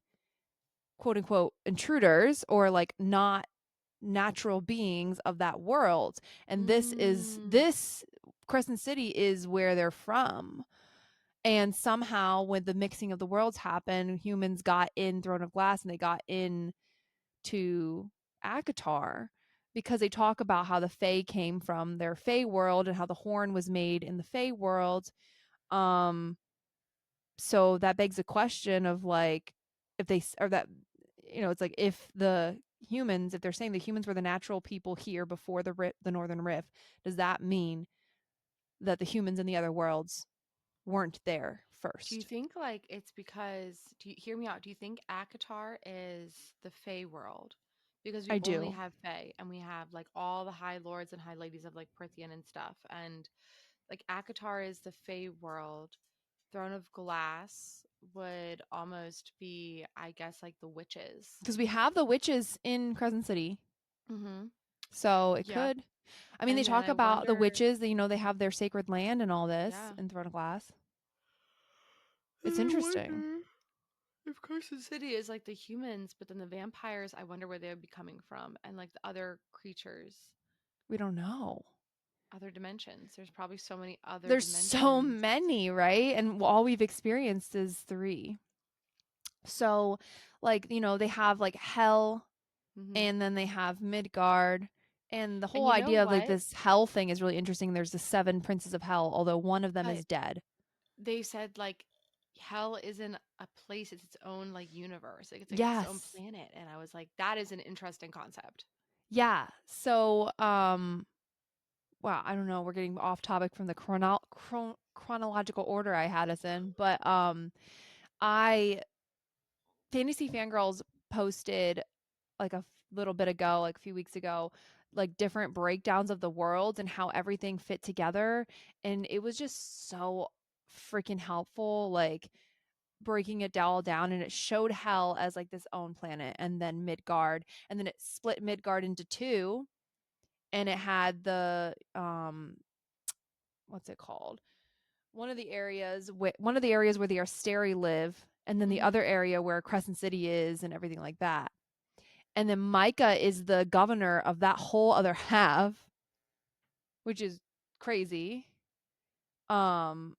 quote unquote intruders or like not natural beings of that world, and Mm. this Crescent City is where they're from. And somehow when the mixing of the worlds happened, humans got in Throne of Glass and they got in to Akatar, because they talk about how the Fae came from their Fae world and how the horn was made in the Fae world. Um, so that begs a question of like, if they or that, it's like if the humans, if they're saying the humans were the natural people here before the Northern Rift, does that mean that the humans in the other worlds weren't there Do you first? think like it's because, do you hear me out? Do you think Akatar is the Fae world? Because we I only do. have Fae and we have like all the high lords and high ladies of like Prithian and stuff. And like Akatar is the Fae world. Throne of Glass would almost be, I guess, like the witches. Because we have the witches in Crescent City. Mm-hmm. So it Yep. could. I mean, they And then talk I about the wonder, witches, they have their sacred land and all this yeah. in Throne of Glass. And It's I interesting. wonder if Carson City is like the humans, but then the vampires, I wonder where they would be coming from. And like the other creatures, We don't know. other dimensions. There's probably so many other There's so dimensions. many, right? And all we've experienced is three. So, like, they have like hell, Hmm. and then they have Midgard. And the And whole you know idea of like what? this hell thing is really interesting. There's the seven princes of hell, although one of them But is dead. they said like hell isn't a place, it's its own like universe. Like it's like its own Yes. planet. And I was like, that is an interesting concept. Yeah. So, wow, I don't know. We're getting off topic from the chronological order I had us in, but I Fantasy Fangirls posted like little bit ago, like a few weeks ago, like different breakdowns of the worlds and how everything fit together, and it was just so freaking helpful, like breaking it all down, and it showed Hell as like this own planet, and then Midgard, and then it split Midgard into two, and it had the what's it called? One of the areas where the Asteri live, and then the Hmm. other area where Crescent City is, and everything like that. And then Micah is the governor of that whole other half, which is crazy. Um,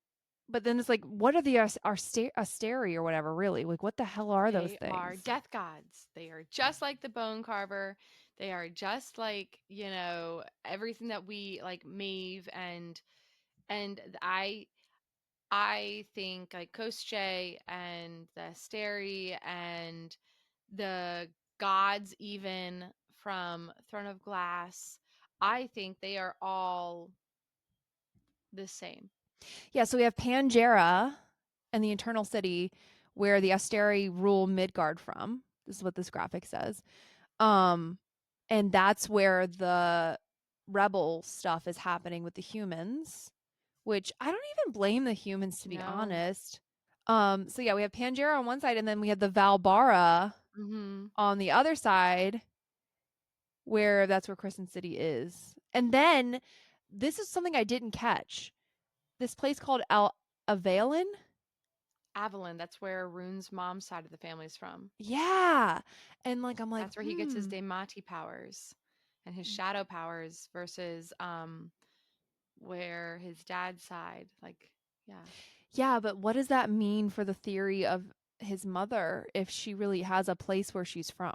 but then it's like, what are the Asteri or whatever? Really, like, what the hell are those They are things? death gods. They are just like the bone carver. They are just like, everything that we like Maeve and I think like Koschei and the Asteri and the gods even from Throne of Glass, I think they are all the same. Yeah, so we have Pangera and the Eternal City, where the Asteri rule Midgard from. This is what this graphic says. Um, and that's where the rebel stuff is happening with the humans, which I don't even blame the humans, to be No. honest. So yeah, we have Pangera on one side, and then we have the Valbara Mhm. on the other side, where that's where Crescent City is. And then this is something I didn't catch. This place called Al Avalon. Avalon, that's where Rune's mom's side of the family is from. Yeah. And like I'm like, That's where he gets his Daemati powers and his shadow powers versus where his dad's side, like, yeah. yeah, but what does that mean for the theory of his mother if she really has a place where she's from?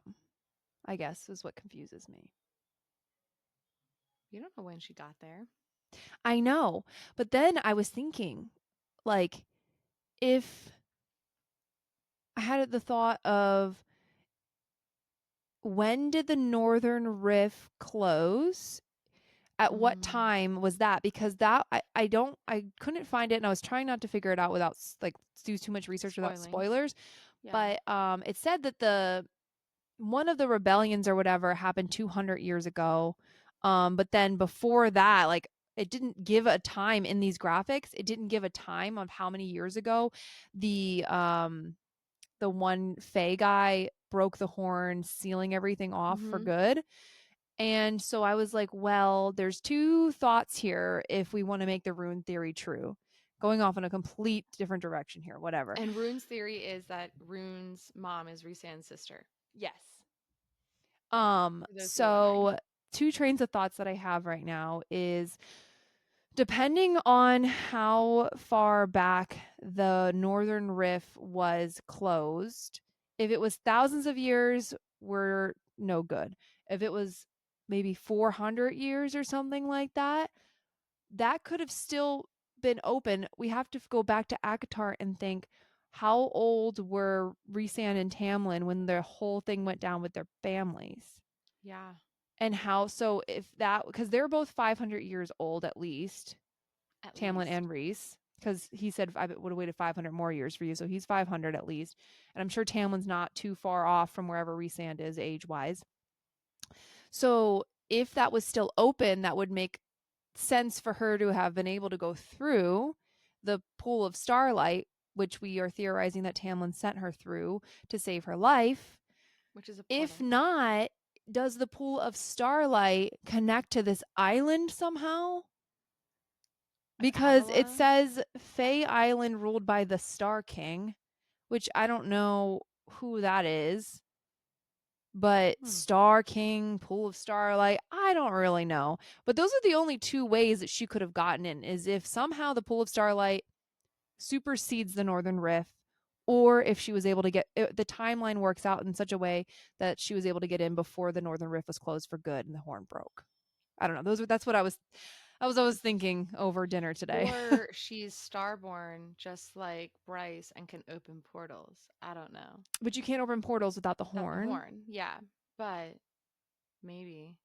I guess is what confuses me. You don't know when she got there. I know. But then I was thinking, like, if I had the thought of, when did the Northern Rift close? At what Mm, time was that? Because that I couldn't find it, and I was trying not to figure it out without like do too much research without spoiling. spoilers. Yeah. But it said that the one of the rebellions or whatever happened 200 years ago. But then before that, like, it didn't give a time in these graphics. It didn't give a time of how many years ago the one Fey guy broke the horn, sealing everything off for Mhm. good. And so I was like, well, there's two thoughts here if we want to make the rune theory true. going off in a complete different direction here, whatever. And Rune's theory is that Rune's mom is Rhysand's sister. Yes. For those who are wondering. So two trains of thoughts that I have right now is depending on how far back the Northern Rift was closed, if it was thousands of years, we're no good. If it was maybe 400 years or something like that, that could have still been open. We have to go back to Akatar and think how old were Rhysand and Tamlin when the whole thing went down with their families? Yeah, And how, so if that, because they're both 500 years old at least, at Tamlin least. and Rhys, because he said I would have waited 500 more years for you. So he's 500 at least. And I'm sure Tamlin's not too far off from wherever Rhysand is age wise. So if that was still open, that would make sense for her to have been able to go through the pool of starlight, which we are theorizing that Tamlin sent her through to save her life. Which is a If portal. not, does the pool of starlight connect to this island somehow? Of Because it Avalon? says Fae Island ruled by the Star King, which I don't know who that is, but Hmm. Star King, Pool of Starlight, I don't really know. But those are the only two ways that she could have gotten in, is if somehow the Pool of Starlight supersedes the Northern Rift, or if she was able to get the timeline works out in such a way that she was able to get in before the Northern Rift was closed for good and the horn broke. I don't know. That's what I was always thinking over dinner today. Or she's starborn just like Bryce and can open portals. I don't know. But you can't open portals without the Without the horn. horn. Yeah. But maybe.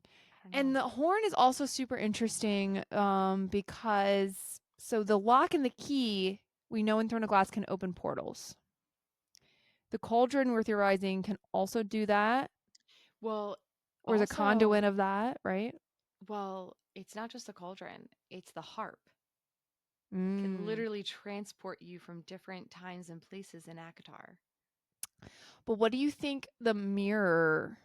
I don't And know. the horn is also super interesting because so the lock and the key we know in Throne of Glass can open portals. The cauldron we're theorizing can also do that, Well, or is a also, conduit of that, right? well, it's not just the cauldron, it's the harp. Can Mm. literally transport you from different times and places in Akatar. But what do you think the mirror,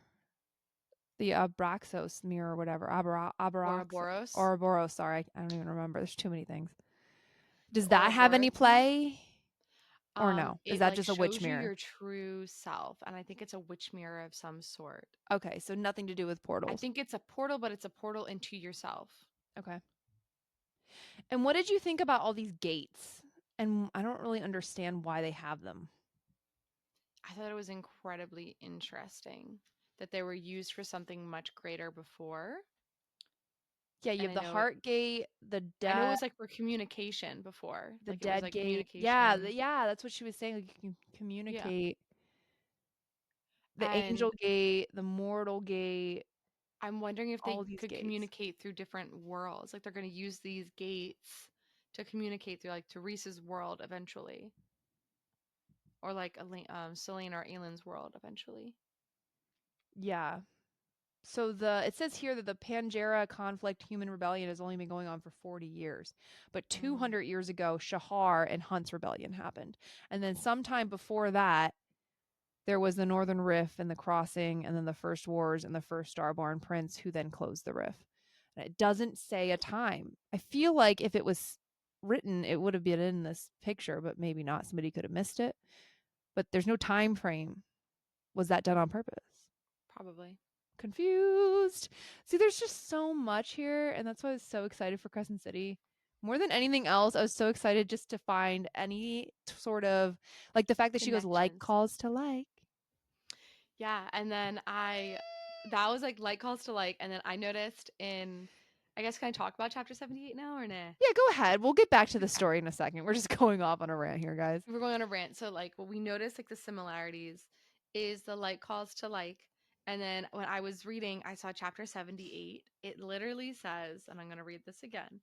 the Abraxos mirror, or whatever, Abrax, Ouroboros. Ouroboros? Sorry, I don't even remember. There's too many things. The Does that have any Ouroboros mirror. play, or no? Is It that like just a witch shows you mirror? your true self, and I think it's a witch mirror of some sort. Okay, so nothing to do with I portals. think it's a portal, but it's a portal into yourself. Okay. And what did you think about all these gates? And I don't really understand why they have them. I thought it was incredibly interesting that they were used for something much greater before. Yeah, you And have the heart gate, I know it was like for communication before. the Like it was dead like gate. Yeah, communication. yeah, that's what she was saying. Like you can Yeah. communicate. The angel And gate, the mortal gate, I'm wondering if all they these could gates. communicate through different worlds. Like they're going to use these gates to communicate through like Teresa's world eventually, or like Celine or Aylin's world eventually. Yeah. So the it says here that the Pangera conflict human rebellion has only been going on for 40 years. But Mm. 200 years ago, Shahar and Hunt's rebellion happened. And then sometime before that, there was the Northern Rift and the Crossing, and then the First Wars and the first Starborn Prince, who then closed the Rift. And it doesn't say a time. I feel like if it was written, it would have been in this picture, but maybe not. Somebody could have missed it. But there's no time frame. Was that done on purpose? Probably. Confused. See, there's just so much here, and that's why I was so excited for Crescent City. More than anything else, I was so excited just to find any sort of like the fact that she goes like Connections. calls to like. Yeah, and then that was like calls to like, and then I noticed in, I guess, can I talk about chapter 78 now or nah? Yeah, go ahead. We'll get back to the Okay. story in a second. We're just going off on a rant here, guys. We're going on a rant. So like what we noticed like the similarities is the like calls to like. And then when I was reading, I saw chapter 78. It literally says, and I'm going to read this again.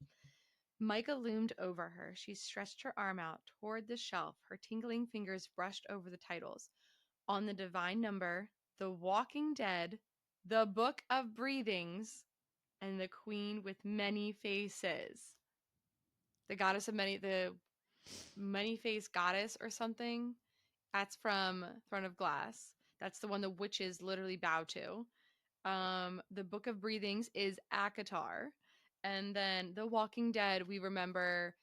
Micah loomed over her. She stretched her arm out toward the shelf. Her tingling fingers brushed over the titles. On the divine number, The Walking Dead, The Book of Breathings, and The Queen with Many Faces. The goddess of many, the many faced goddess or something. That's from Throne of Glass. That's the one the witches literally bow to. The Book of Breathings is Akatar. And then The Walking Dead, we remember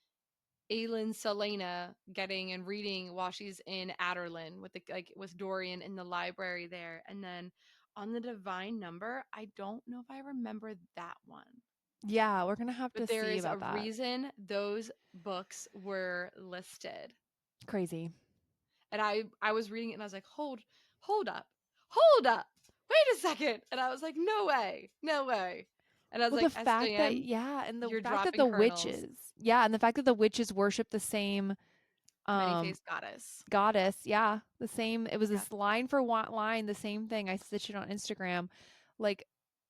Aelin Selena getting and reading while she's in Adderlin with the like with Dorian in the library there. And then on the Divine Number, I don't know if I remember that one. Yeah, we're gonna have to But there see is a about that. reason those books were listed. Crazy. And I was reading it and I was like, hold up. Hold up. Wait a second. And I was like, no way. No way. And I was Well, the like, fact that SJM, yeah, and the you're fact that dropping the kernels. witches, yeah, and the fact that the witches worship the same Many um faced goddess. goddess, yeah, the same. It was Yeah. this line for line, the same thing. I stitched it on Instagram. Like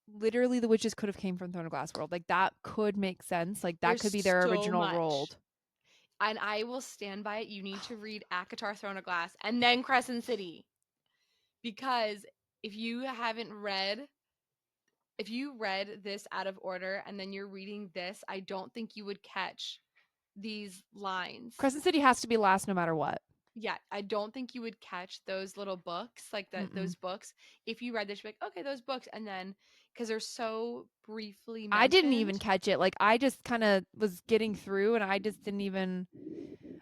literally, the witches could have came from Throne of Glass world. Like that could make sense. Like that There's could be their so original much. world. And I will stand by it. You need to read ACOTAR Throne of Glass and then Crescent City. Because if you haven't read, if you read this out of order and then you're reading this, I don't think you would catch these lines. Crescent City has to be last no matter what. Yeah, I don't think you would catch those little books, like that Mm-mm. those books. If you read this, you'd be like, okay, those books, and then because they're so briefly I didn't even mentioned. catch it. Like I just kind of was getting through, and I just didn't even.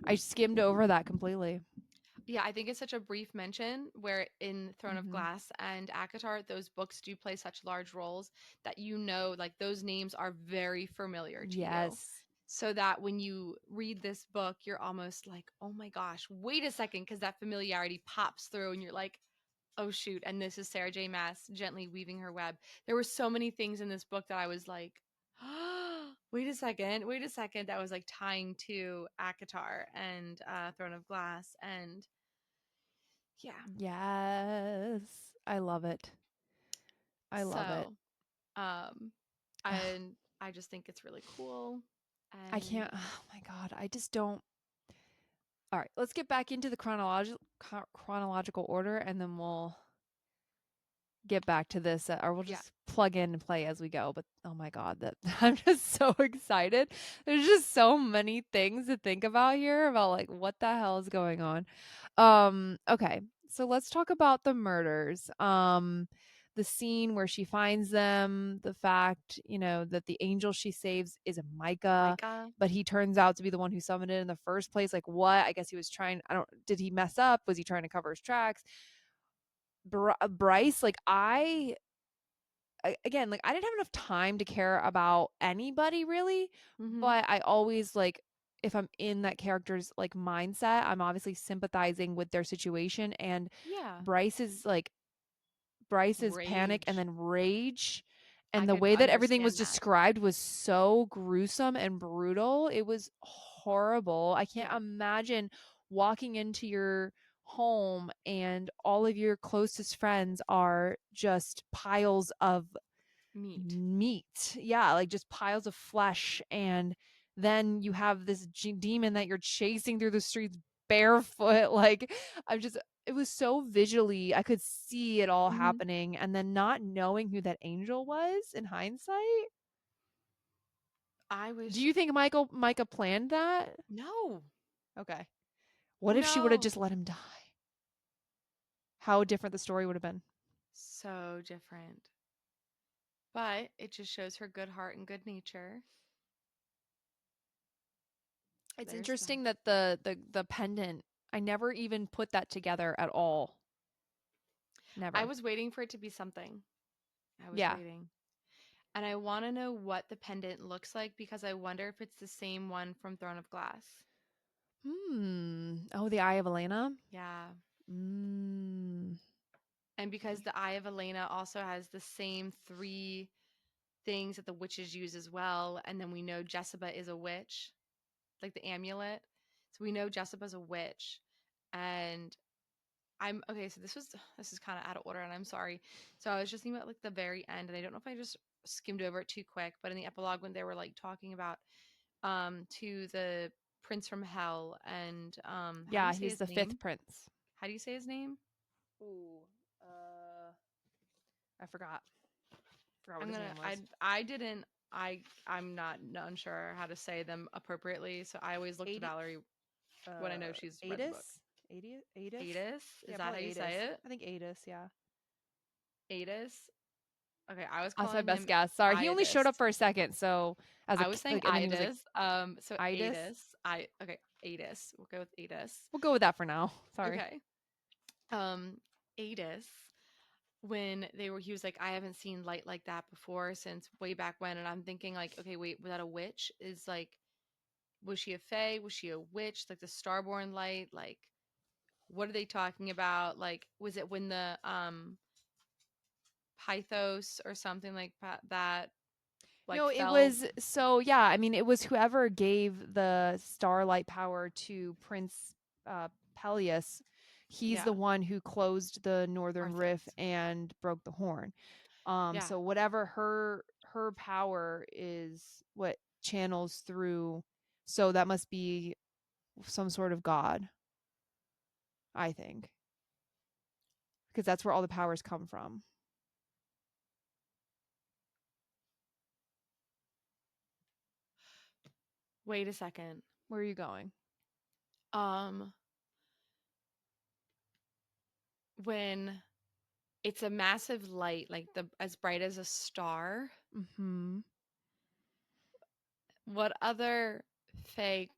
I skimmed over that completely. Yeah, I think it's such a brief mention where in Throne of Hmm. Glass and ACOTAR, those books do play such large roles that you know, like those names are very familiar to you. Yes. So that when you read this book, you're almost like, oh my gosh, wait a second, because that familiarity pops through and you're like, oh shoot, and this is Sarah J. Maas gently weaving her web. There were so many things in this book that I was like, wait a second, that was like tying to ACOTAR and Throne of Glass. And yeah. Yes. I love it. I love it. So, um, and I just think it's really cool. I And can't. Oh my god. I just don't. All right. Let's get back into the chronological order, and then we'll get back to this, or we'll yeah, just plug in and play as we go. But oh my god, that I'm just so excited. There's just so many things to think about here about like what the hell is going on. Okay. So let's talk about the murders. The scene where she finds them, the fact, that the angel she saves is a Micah, Micah, but he turns out to be the one who summoned it in the first place. Like what? I guess he was trying, I don't did he mess up? Was he trying to cover his tracks? Bryce, like again, like I didn't have enough time to care about anybody really, mm-hmm. but I always like if I'm in that character's like mindset, I'm obviously sympathizing with their situation and Yeah, Bryce's like Bryce's panic and rage. then rage I and the could way that everything was understand that. described was so gruesome and brutal. It was horrible. I can't Yeah, imagine walking into your home and all of your closest friends are just piles of meat. meat. Yeah, like just piles of flesh. And then you have this demon that you're chasing through the streets barefoot. Like, I'm just, it was so visually, I could see it all Mm-hmm. happening. And then not knowing who that angel was in hindsight. I Do was you think Micah planned that? no, Okay. What if she would have no, just let him die? How different the story would have been. so different. But it just shows her good heart and good nature. So It's there's that. interesting that the pendant, I never even put that together at all. I Never. was waiting for it to be something. I was Yeah. waiting. And I want to know what the pendant looks like because I wonder if it's the same one from Throne of Glass. Oh, the Eye of Elena? Yeah. Mm. And because the Eye of Elena also has the same three things that the witches use as well. And then we know Jessica is a witch, like the amulet. So we know Jessica's a witch. And I'm okay. So this is kind of out of order, and I'm sorry. So I was just thinking about like the very end, and I don't know if I just skimmed over it too quick, but in the epilogue when they were like talking about to the prince from hell and how do you Yeah, say he's his the fifth name? prince. How do you say his name? Ooh, I forgot. Forgot what I'm his gonna name was. I didn't I'm not unsure how to say them appropriately, so I always look to Adi- Valerie when I know she's read the book. Adis? Adis? Adis, is Yeah, that how probably you Adis. say it? I think Adis, yeah. Adis. Okay, I was That's my calling best him guess. Sorry, he only showed Iodis. up for a second, so as a I was saying like, and then he was like, Iodis. So "Itis." Adis. Okay, Adis. We'll go with Adis. We'll go with that for now. Sorry. Okay. Um, Adis. When he was like, I haven't seen light like that before since way back when, and I'm thinking like, okay, wait, was that a witch? Is like, was she a fae? Was she a witch? Like the starborn light? Like, what are they talking about? Like, was it when the Pythos or something like that like No, it fell? was so yeah, I mean, it was whoever gave the starlight power to Prince Peleus. He's Yeah, the one who closed the northern rift Arthas. and broke the horn. Yeah. So whatever her power is what channels through, so that must be some sort of god, I think, because that's where all the powers come from. Wait a second. Where are you going? Um, when it's a massive light, like the as bright as a star, Mhm. what other fae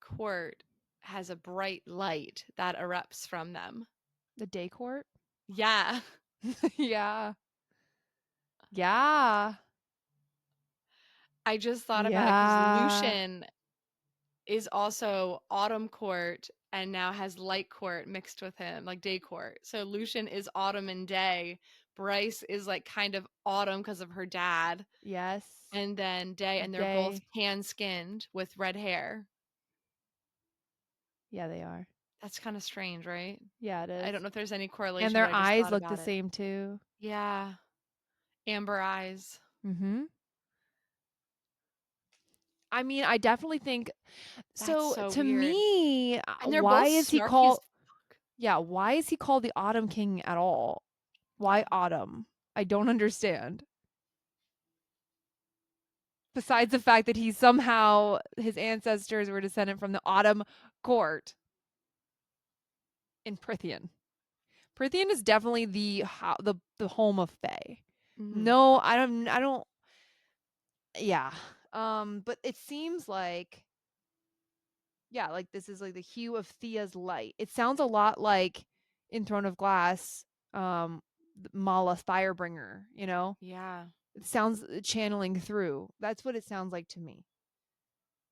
court has a bright light that erupts from them? The day court? Yeah. Yeah. Yeah. I just thought about it because Yeah. Lucian is also autumn court and now has light court mixed with him, like day court. So Lucian is autumn and day. Bryce is like kind of autumn because of her dad, Yes. and then day, and they're both Day. tan skinned with red hair. Yeah, they are. That's kind of strange, right? Yeah, it I is. don't know if there's any And correlation, but their I just eyes thought look the about it. same too. Yeah. Amber eyes. Mhm. I mean, I definitely think That's so so to weird. me, And they're why both is he snarky as called yeah, why is he called the Autumn King at all? Why yeah. Autumn? I don't understand. Besides the fact that he somehow his ancestors were descendant from the Autumn court in Prithian. Prithian is definitely the home of Fae. Hmm. No, I don't yeah. But it seems like yeah, like this is like the hue of Thea's light. It sounds a lot like in Throne of Glass, Mala Firebringer, you know? Yeah. It sounds channeling through. That's what it sounds like to me.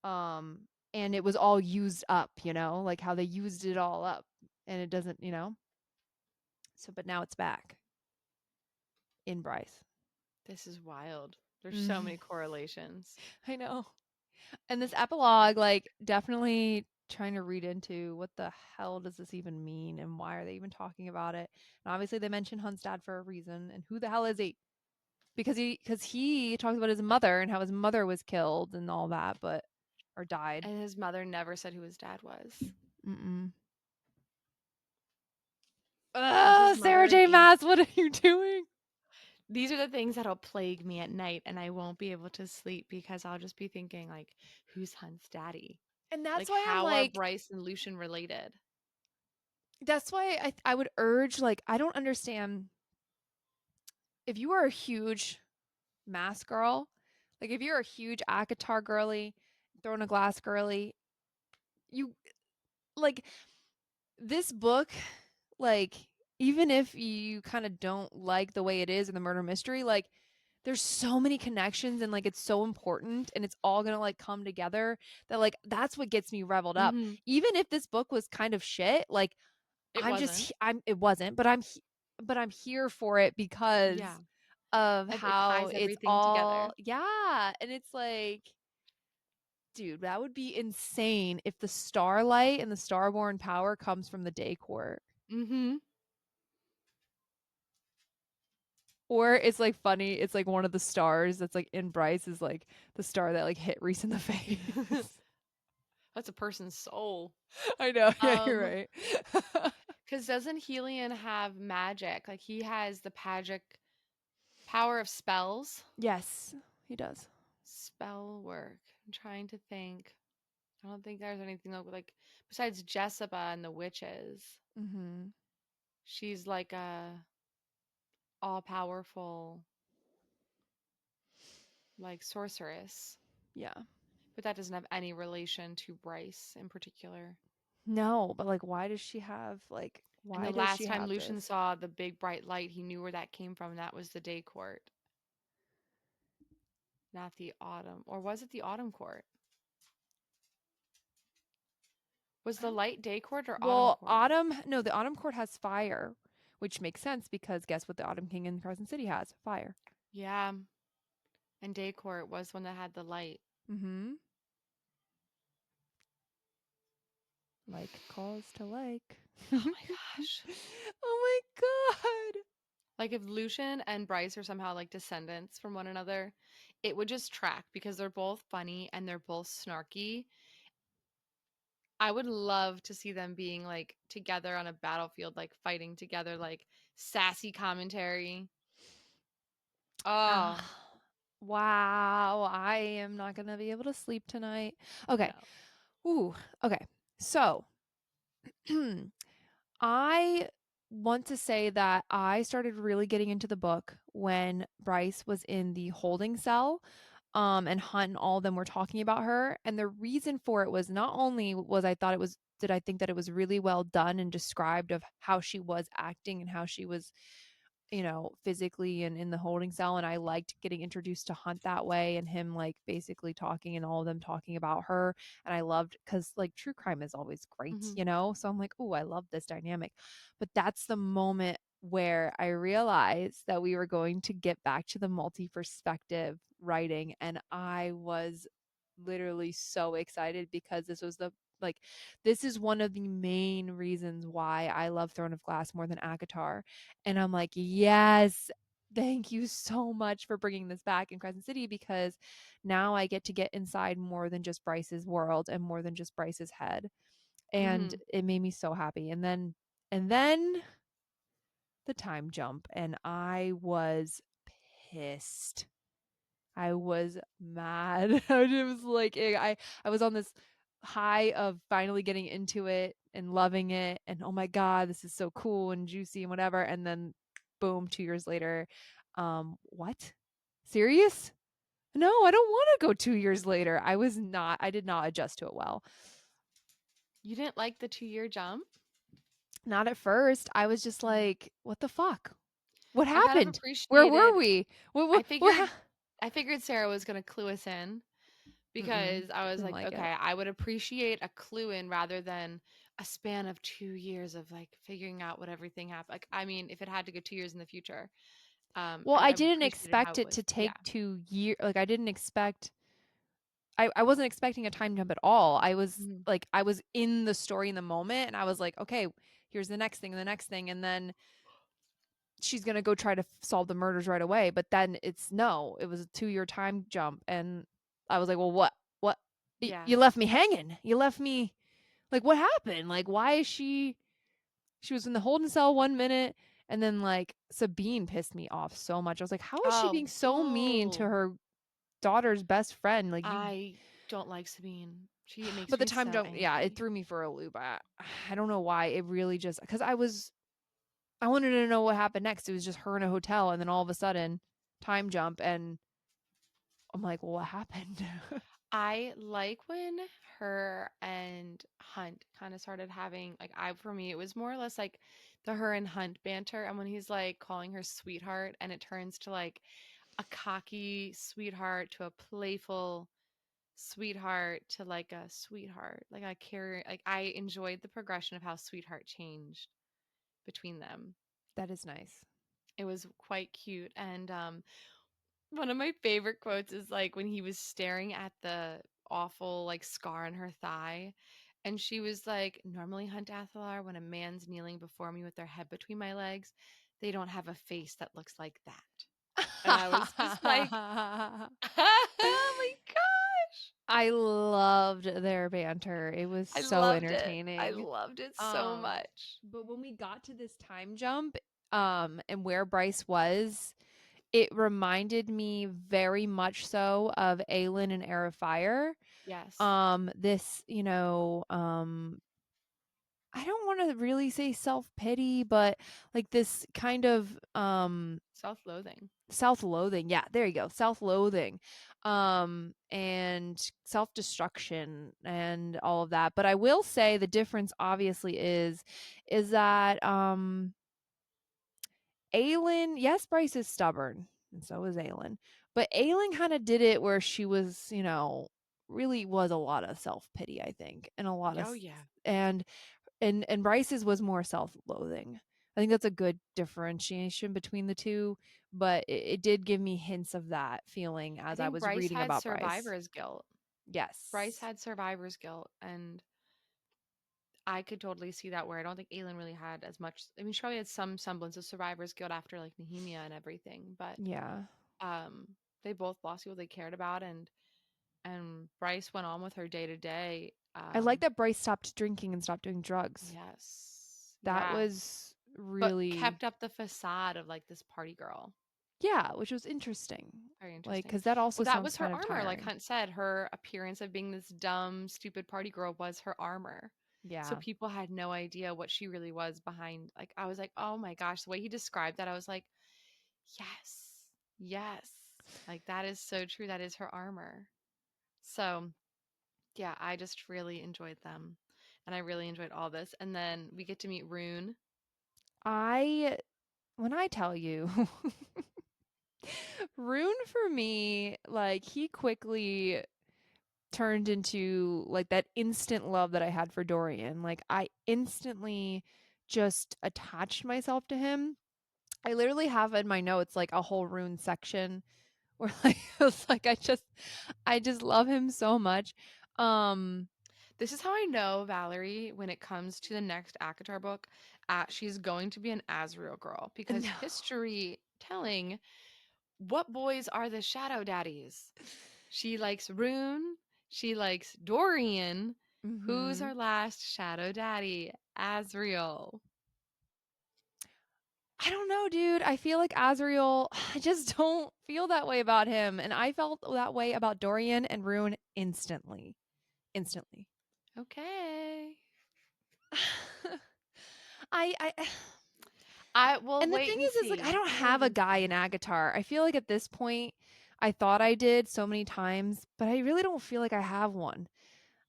Um, and it was all used up, you know, like how they used it all up and it doesn't, you know. So but now it's back in Bryce. This is wild. There's so Mhm. many correlations. I know. And this epilogue, like, definitely trying to read into what the hell does this even mean and why are they even talking about it? And obviously, they mention Hunstad for a reason. And who the hell is he? Because he talks about his mother and how his mother was killed and all that, but or died. And his mother never said who his dad was. Mm-mm. Was his Sarah mother an J. angel? Maas, what are you doing? These are the things that'll plague me at night, and I won't be able to sleep because I'll just be thinking, like, who's Hunt's daddy? And that's Like, why I'm how are like, Bryce and Lucian related? that's why I would urge, like, I don't understand if you are a huge mask girl. Like if you're a huge Akatar girly, Throne of Glass girly, you like this book, like even if you kind of don't like the way it is in the murder mystery, like there's so many connections and like it's so important and it's all gonna like come together that like that's what gets me reveled up. Hmm. Even if this book was kind of shit, like It wasn't. I'm it wasn't, but I'm here for it because Yeah. of It how ties it's everything together. all yeah, and it's like dude, that would be insane if the starlight and the starborn power comes from the day court. Hmm. Or it's like funny, it's like one of the stars that's like in Bryce is like the star that like hit Reese in the face. That's a person's soul. I know, yeah, you're Um, right. because doesn't Helion have magic? Like he has the magic power of spells. Yes, he does. Spell work. I'm trying to think. I don't think there's anything like besides Jessica and the witches. Mm-hmm. She's like a all powerful. like sorceress. Yeah. But that doesn't have any relation to Bryce in particular. No, but like why does she have And the why does she last time have Lucian this? saw the big bright light, he knew where that came from, and that was the day court, not the autumn. Or was it the autumn court? Was I the don't light day court or autumn Well, court? autumn, no, the autumn court has fire, which makes sense because guess what the autumn king in Crescent City has? Fire. Yeah, and day court was one that had the light. Mhm. Like calls to like. Oh my gosh. Oh my god. Like if Lucian and Bryce are somehow like descendants from one another, it would just track because they're both funny and they're both snarky. I would love to see them being like together on a battlefield, like fighting together, like sassy commentary. Oh, Ah, wow, I am not going to be able to sleep tonight. Okay. no. Ooh, okay. So, I want to say that I started really getting into the book when Bryce was in the holding cell, and Hunt and all of them were talking about her. And the reason for it was not only was I thought it was, did I think that it was really well done and described of how she was acting and how she was, physically and in the holding cell. And I liked getting introduced to Hunt that way and him like basically talking and all of them talking about her. And I loved because like true crime is always great, Hmm. So I'm like, oh, I love this dynamic. But that's the moment where I realized that we were going to get back to the multi perspective writing. And I was literally so excited because like this is one of the main reasons why I love Throne of Glass more than Akatar. And I'm like, yes, thank you so much for bringing this back in Crescent City because now I get to get inside more than just Bryce's world and more than just Bryce's head. And Hmm. it made me so happy. And then the time jump and I was pissed. I was mad. I was like I was on this high of finally getting into it and loving it and oh my god, this is so cool and juicy and whatever and then boom, 2 years later. What? Serious? No, I don't want to go 2 years later. I did not adjust to it well. You didn't like the 2 year jump? Not at first. I was just Mm. like, what the fuck? What I kind of happened? Where were appreciated. we? What I what, what figured. I figured Sarah was gonna clue us in Mm-mm. because I was Didn't like, like it. okay, I would appreciate a clue in rather than a span of 2 years of like figuring out what everything happened. Like, I mean, if it had to go 2 years in the future, Well, I I would have didn't appreciated how expect it it to was. Yeah. take 2 years. Like I didn't expect I wasn't expecting a time jump at all. Mhm. I was in the story in the moment and I was like, okay, here's the next thing and the next thing. And then she's gonna go try to solve the murders right away. But then it's no, it was a 2 year time jump. And I was like, well, what? What Yeah. you left me hanging. You left me like what happened? Like why is she was in the holding cell 1 minute and then like Sabine pissed me off so much. I was like, how is she Oh, being so mean to boo. her daughter's best friend? Like you I don't like Sabine. She makes but the me time so jump, yeah, it angry. threw me for a loop. I don't know why. It really just because I wanted to know what happened next. It was just her in a hotel and then all of a sudden time jump and I'm like, well, what happened? I like when her and Hunt kind of started having like I for me it was more or less like the her and Hunt banter and when he's like calling her sweetheart and it turns to like a cocky sweetheart to a playful sweetheart to like a sweetheart. Like I care like I enjoyed the progression of how sweetheart changed between them. That is nice. It was quite cute and one of my favorite quotes is like when he was staring at the awful like scar on her thigh and she was like, normally Hunt Athalar, when a man's kneeling before me with their head between my legs, they don't have a face that looks like that. And I was just like, oh my gosh. I loved their banter. It was I so loved it. I entertaining. loved it so Um, much. but when we got to this time jump, and where Bryce was, it reminded me very much so of Aelin and Heir of Fire. Yes. This, I don't want to really say self-pity, but like this kind of Self-loathing. self-loathing. Yeah, there you go. Self-loathing. And self-destruction and all of that. But I will say the difference obviously is that Aelin, yes, Bryce is stubborn, and so is Aelin. But Aelin kind of did it where she was, really was a lot of self-pity, I think, and a lot of Oh yeah. and and Bryce's was more self-loathing. I think that's a good differentiation between the two, but it did give me hints of that feeling I as I think was Bryce reading had about Bryce. survivor's guilt. Bryce Yes. had survivor's guilt, and I could totally see that where I don't think Aelin really had as much. I mean, she probably had some semblance of survivor's guilt after like Nehemia and everything, but Yeah. um, they both lost people they cared about, and Bryce went on with her day to day. I like that Bryce stopped drinking and stopped doing drugs. Yes, That yes, was but really, kept up the facade of like this party girl. yeah, which was interesting. Very Like, interesting. because that Well, also that sounds was her kind of armor. Like tiring. Hunt said, her appearance of being this dumb, stupid party girl was her armor. So Yeah. people had no idea what she really was behind. Like, I was like, oh my gosh, the way he described that, I was like, yes, yes. Like, that is so true. That is her armor. So, yeah, I just really enjoyed them. And I really enjoyed all this. And then we get to meet Rune. I, when I tell you, Rune for me, like, he quickly turned into like that instant love that I had for Dorian. Like, I instantly just attached myself to him. I literally have in my notes like a whole Rune section where like it's like I just love him so much. Um This is how I know Valerie, when it comes to the next ACOTAR book, she's going to be an Azriel girl because no. history telling what boys are the shadow daddies? She likes Rune. She likes Dorian. Who's Mhm. our last shadow daddy? Azriel. I don't know, dude. I feel like Azriel, I just don't feel that way about him. And I felt that way about Dorian and Rune instantly. Instantly. Okay. I I will and the wait thing and is like I see. don't We'll have wait a and guy see. in Agatar. I feel like at this point I thought I did so many times, but I really don't feel like I have one.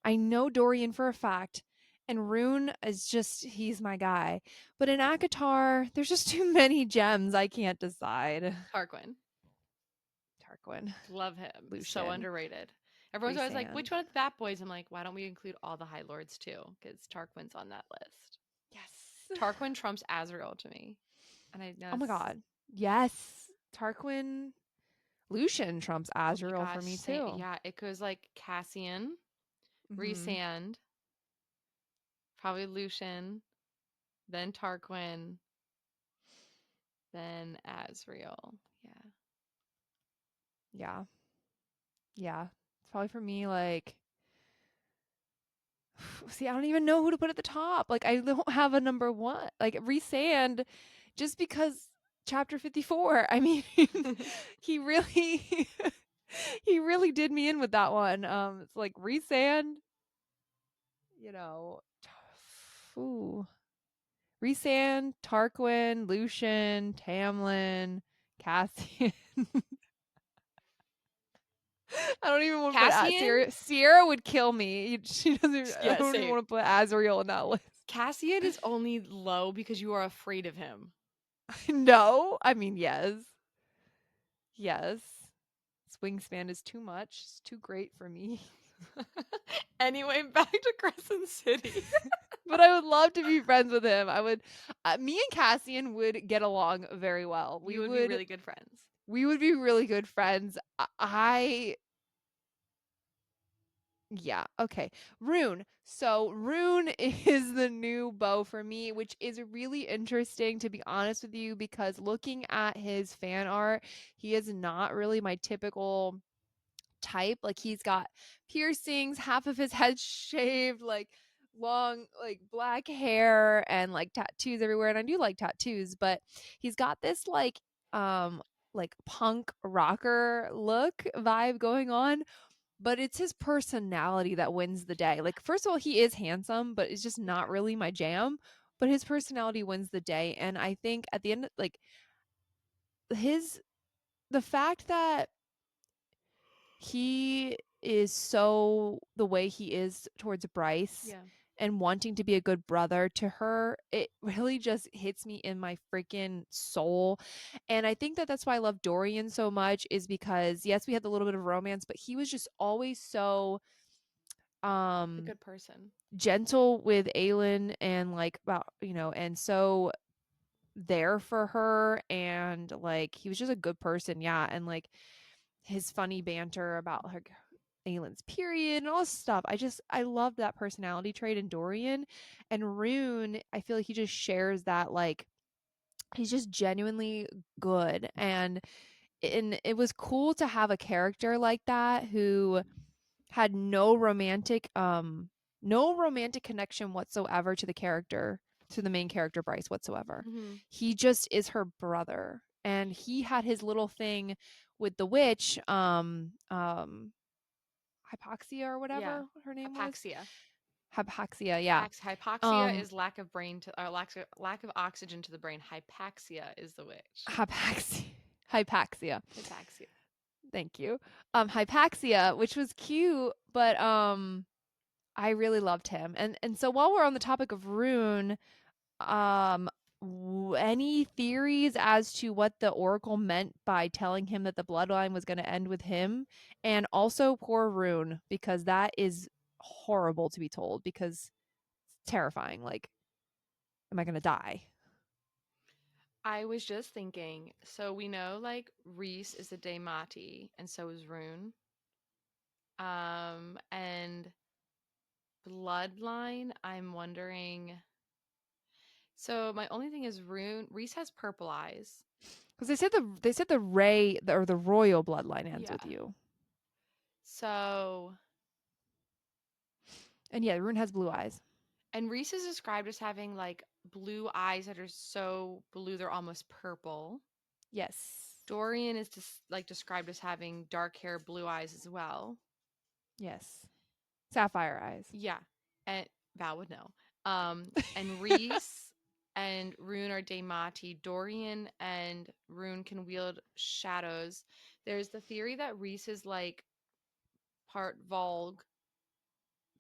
I know Dorian for a fact, and Rune is just he's my guy. But in Akatar, there's just too many gems. I can't decide. Tarquin. Tarquin, Love him. So Lucian, underrated. Everyone's always like, which Rhysand. one of the Bat Boys? I'm like, why don't we include all the High Lords too? Because Tarquin's on that list. Yes. Tarquin trumps Azrael to me. And I know Oh my it's, god. Yes. Tarquin, Lucian trumps oh my Azrael for gosh, me too. yeah, it goes like Cassian, Mhm. Rhysand, probably Lucian, then Tarquin, then Azrael. Yeah. Yeah. Yeah. It's probably for me like see, I don't even know who to put at the top. Like, I don't have a number one. Like, Resand, just because chapter 54. I mean, he really, he really did me in with that one. It's like Resand, you know, ooh, Resand, Tarquin, Lucian, Tamlin, Cassian. I don't even want to put Cassian? Sierra. Sierra would kill me. She doesn't. I Yeah, don't even same. want to put Azriel in that list. Cassian is only low because you are afraid of him. No, I mean yes. Yes. His wingspan is too much. It's too great for me. Anyway, back to Crescent City. But I would love to be friends with him. I would me and Cassian would get along very well. We You would be would really good friends. we would be really good friends. I yeah, okay. Rune. So Rune is the new bow for me, which is really interesting to be honest with you because looking at his fan art, he is not really my typical type. Like he's got piercings, half of his head shaved, like long, like black hair and like tattoos everywhere. And I do like tattoos, but he's got this um like punk rocker look vibe going on. but it's his personality that wins the day. Like, first of all, he is handsome, but it's just not Yeah. really my jam. But his personality wins the day. And I think at the end, like, his, the fact that he is so the way he is towards Bryce Yeah. and wanting to be a good brother to her, it really just hits me in my freaking soul. And I think that that's why I love Dorian so much, is because yes, we had a little bit of romance, but he was just always so A um good person. gentle with Aelin, and like about, and so there for her, and like he was just a good person, yeah. And like his funny banter about her Aelin's period and all this stuff. I love that personality trait in Dorian. And Rune, I feel like he just shares that, like he's just genuinely good. And it was cool to have a character like that who had no romantic connection whatsoever to the character, to the main character Bryce whatsoever. Hmm. He just is her brother. And he had his little thing with the witch, Hypoxia or Yeah. whatever her name was. Hypoxia. Hypoxia, yeah. Hypoxia Um is lack of brain to or lack of oxygen to the brain. Hypaxia is the witch. Hypaxia. Hypaxia. Hypaxia. Thank you. Hypaxia, which was cute, but I really loved him. And so while we're on the topic of Rune, um any theories as to what the oracle meant by telling him that the bloodline was going to end with him? And also poor Rune, because that is horrible to be told, because it's terrifying. Like, am I going to die? I was just thinking, so we know like Reese is a Daemati and so is Rune. And bloodline, I'm wondering. So my only thing is Rune Reese has purple eyes. Because they said the Ray, or the royal bloodline ends with Yeah. you. So And yeah, Rune has blue eyes. and Reese is described as having like blue eyes that are so blue they're almost purple. Yes. Dorian is like described as having dark hair, blue eyes as well. Yes. Sapphire eyes. Yeah, and Val would know. And Reese and Rune are Daemati. Dorian and Rune can wield shadows. There's the theory that Reese is like part Volg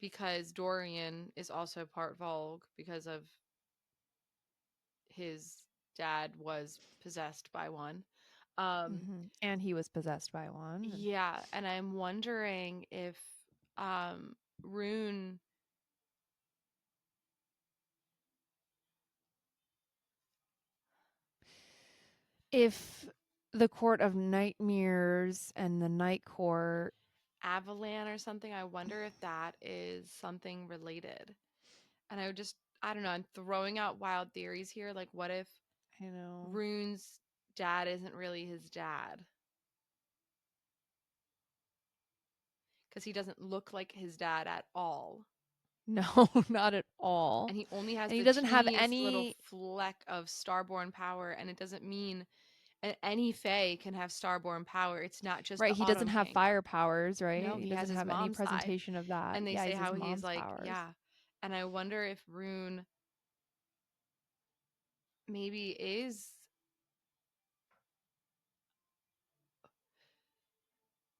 because Dorian is also part Volg because of his dad was possessed by one. Um, And he was possessed by one. And yeah, and I'm wondering if Rune. if the Court of Nightmares and the Night Court, Avalan or something. I wonder if that is something related. And I would just, I don't know, I'm throwing out wild theories here. Like, what if you know, Rune's dad isn't really his dad? Because he doesn't look like his dad at all. no, not at all. And he only has And he the doesn't have teeniest little any, fleck of starborn power. And it doesn't mean any Fae can have starborn power. It's not just right? the He doesn't Autumn have King. fire powers, right? No, He he has doesn't his have any mom's eye. presentation of that. And they Yeah, say he's his how he's mom's like, powers. yeah. And I wonder if Rune maybe is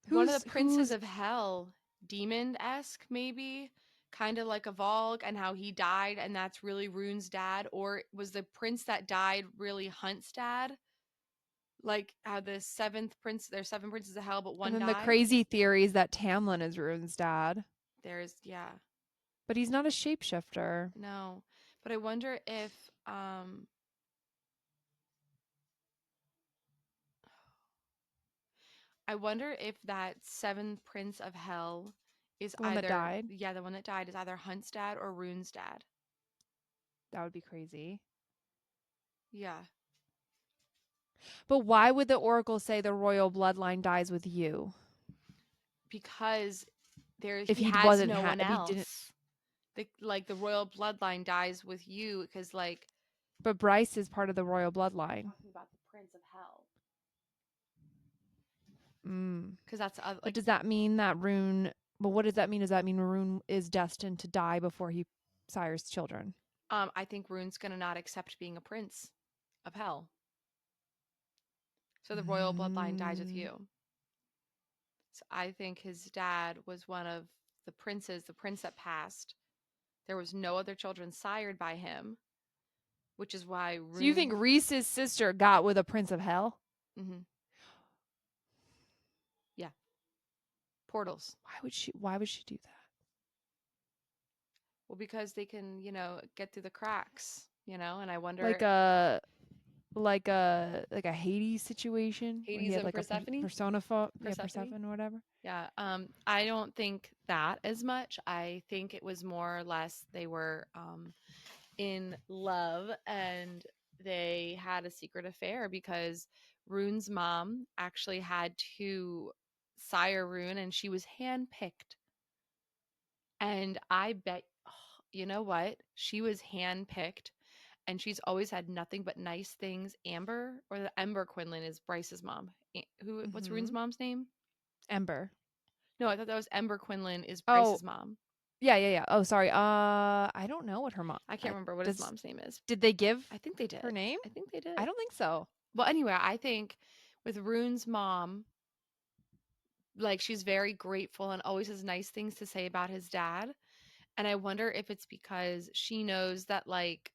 one of the princes Who's of hell, demon-esque maybe, kind of like a Volg, and how he died, and that's really Rune's dad, or was the prince that died really Hunt's dad? Like how the seventh prince, there's seven princes of hell, but and one then the died. crazy theories that Tamlin is Rune's dad, There's yeah, but he's not a shapeshifter. no, but I wonder if um, I wonder if that seventh prince of hell is The one that either died, yeah, the one that died is either Hunt's dad or Rune's dad. that would be crazy. Yeah, But why would the Oracle say the royal bloodline dies with you because there if he he has wasn't no one if he didn't? else. The royal bloodline dies with you because like But Bryce is part of the royal bloodline. talking about the prince of hell. Mm. because that's But like does that mean that Rune? But what does that mean? Does that mean Rune is destined to die before he sires children? I think Rune's gonna not accept being a prince of hell, so the royal bloodline dies with Mm. you. So I think his dad was one of the princes, the prince that passed. There was no other children sired by him, which is why So you think Rune. Reese's sister got with a prince of hell? Hmm. Yeah, portals. Why would she do that? Well, because they can, get through the cracks, and I Like wonder. a like a Hades situation where he Hades had and like a Persephone. yeah, Persephone. Persephone or whatever. Yeah. I don't think that as much. I think it was more or less they were in love and they had a secret affair because Rune's mom actually had to sire Rune and she was handpicked. And I bet, you know what? She was handpicked and she's always had nothing but nice things. Amber or the Ember Quinlan is Bryce's mom. What's Rune's Mm-hmm. mom's name? Ember. No, I thought that was Ember Quinlan is Oh, Bryce's mom. yeah, yeah, yeah. Oh, sorry. I don't know what her mom. I can't remember what his Does mom's name is. did they give I think they her did. name? I think they I did. don't think so. Well, anyway, I think with Rune's mom, like she's very grateful and always has nice things to say about his dad. And I wonder if it's because she knows that like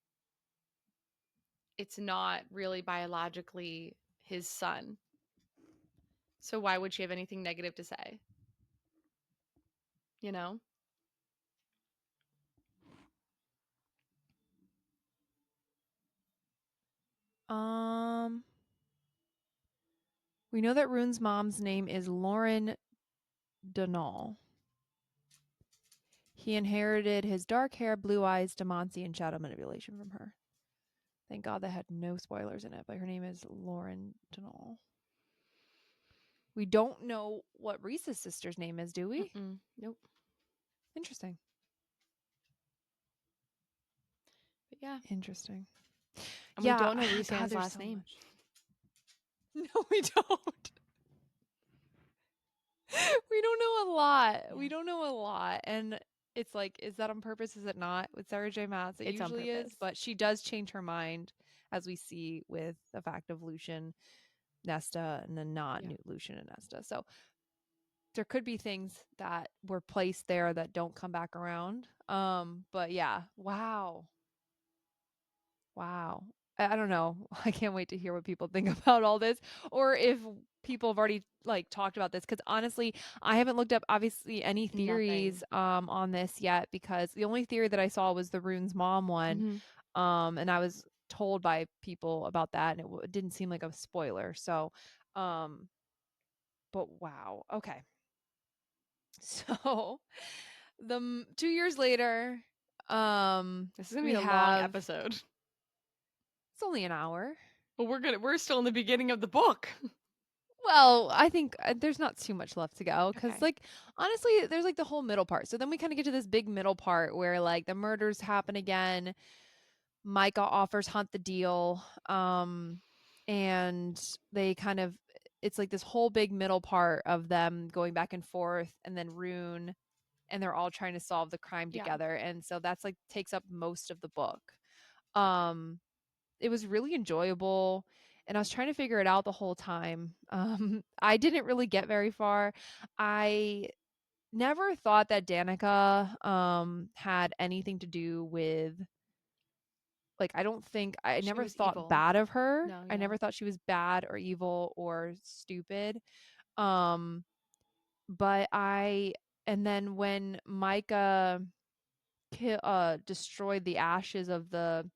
it's not really biologically his son. So why would she have anything negative to say? You know? Um, we know that Rune's mom's name is Lauren Donal. He inherited his dark hair, blue eyes, demancy, and shadow manipulation from her. Thank God that had no spoilers in it, but her name is Lauren Donal. We don't know what Reese's sister's name is, do we? Mm-mm. Nope. Interesting. But yeah. Interesting. And we Yeah, don't know God, Rhysand's there's last so name. much. No, we don't. We don't know a lot. Yeah. We don't know a lot. And it's like, is that on purpose? Is it not? With Sarah J. Maas, it It's on usually is, purpose. but she does change her mind, as we see with the fact of Lucian, Nesta, and then not Yeah. Newt, Lucian, and Nesta. So there could be things that were placed there that don't come back around. But yeah, wow. Wow. I don't know. I can't wait to hear what people think about all this or if people have already like talked about this cuz honestly, I haven't looked up obviously any Nothing. theories on this yet because the only theory that I saw was the Rune's mom one. Hmm. And I was told by people about that and it didn't seem like a spoiler. So, um but wow. Okay. So, 2 years later, This is gonna be we a long have episode. it's only an hour. But we're still in the beginning of the book. Well, I think there's not too much left to go because, Okay. like, honestly, there's like the whole middle part. So then we kind of get to this big middle part where like the murders happen again. Micah offers Hunt the deal, and they kind of it's like this whole big middle part of them going back and forth, and then Rune, and they're all trying to solve the crime Yeah. together, and so that's like takes up most of the book. Um, it was really enjoyable and I was trying to figure it out the whole time. I didn't really get very far. I never thought that Danica had anything to do with like I don't think I She never was thought evil. bad of her. No, I yeah. never thought she was bad or evil or stupid. Um but I and then when Micah destroyed the ashes of the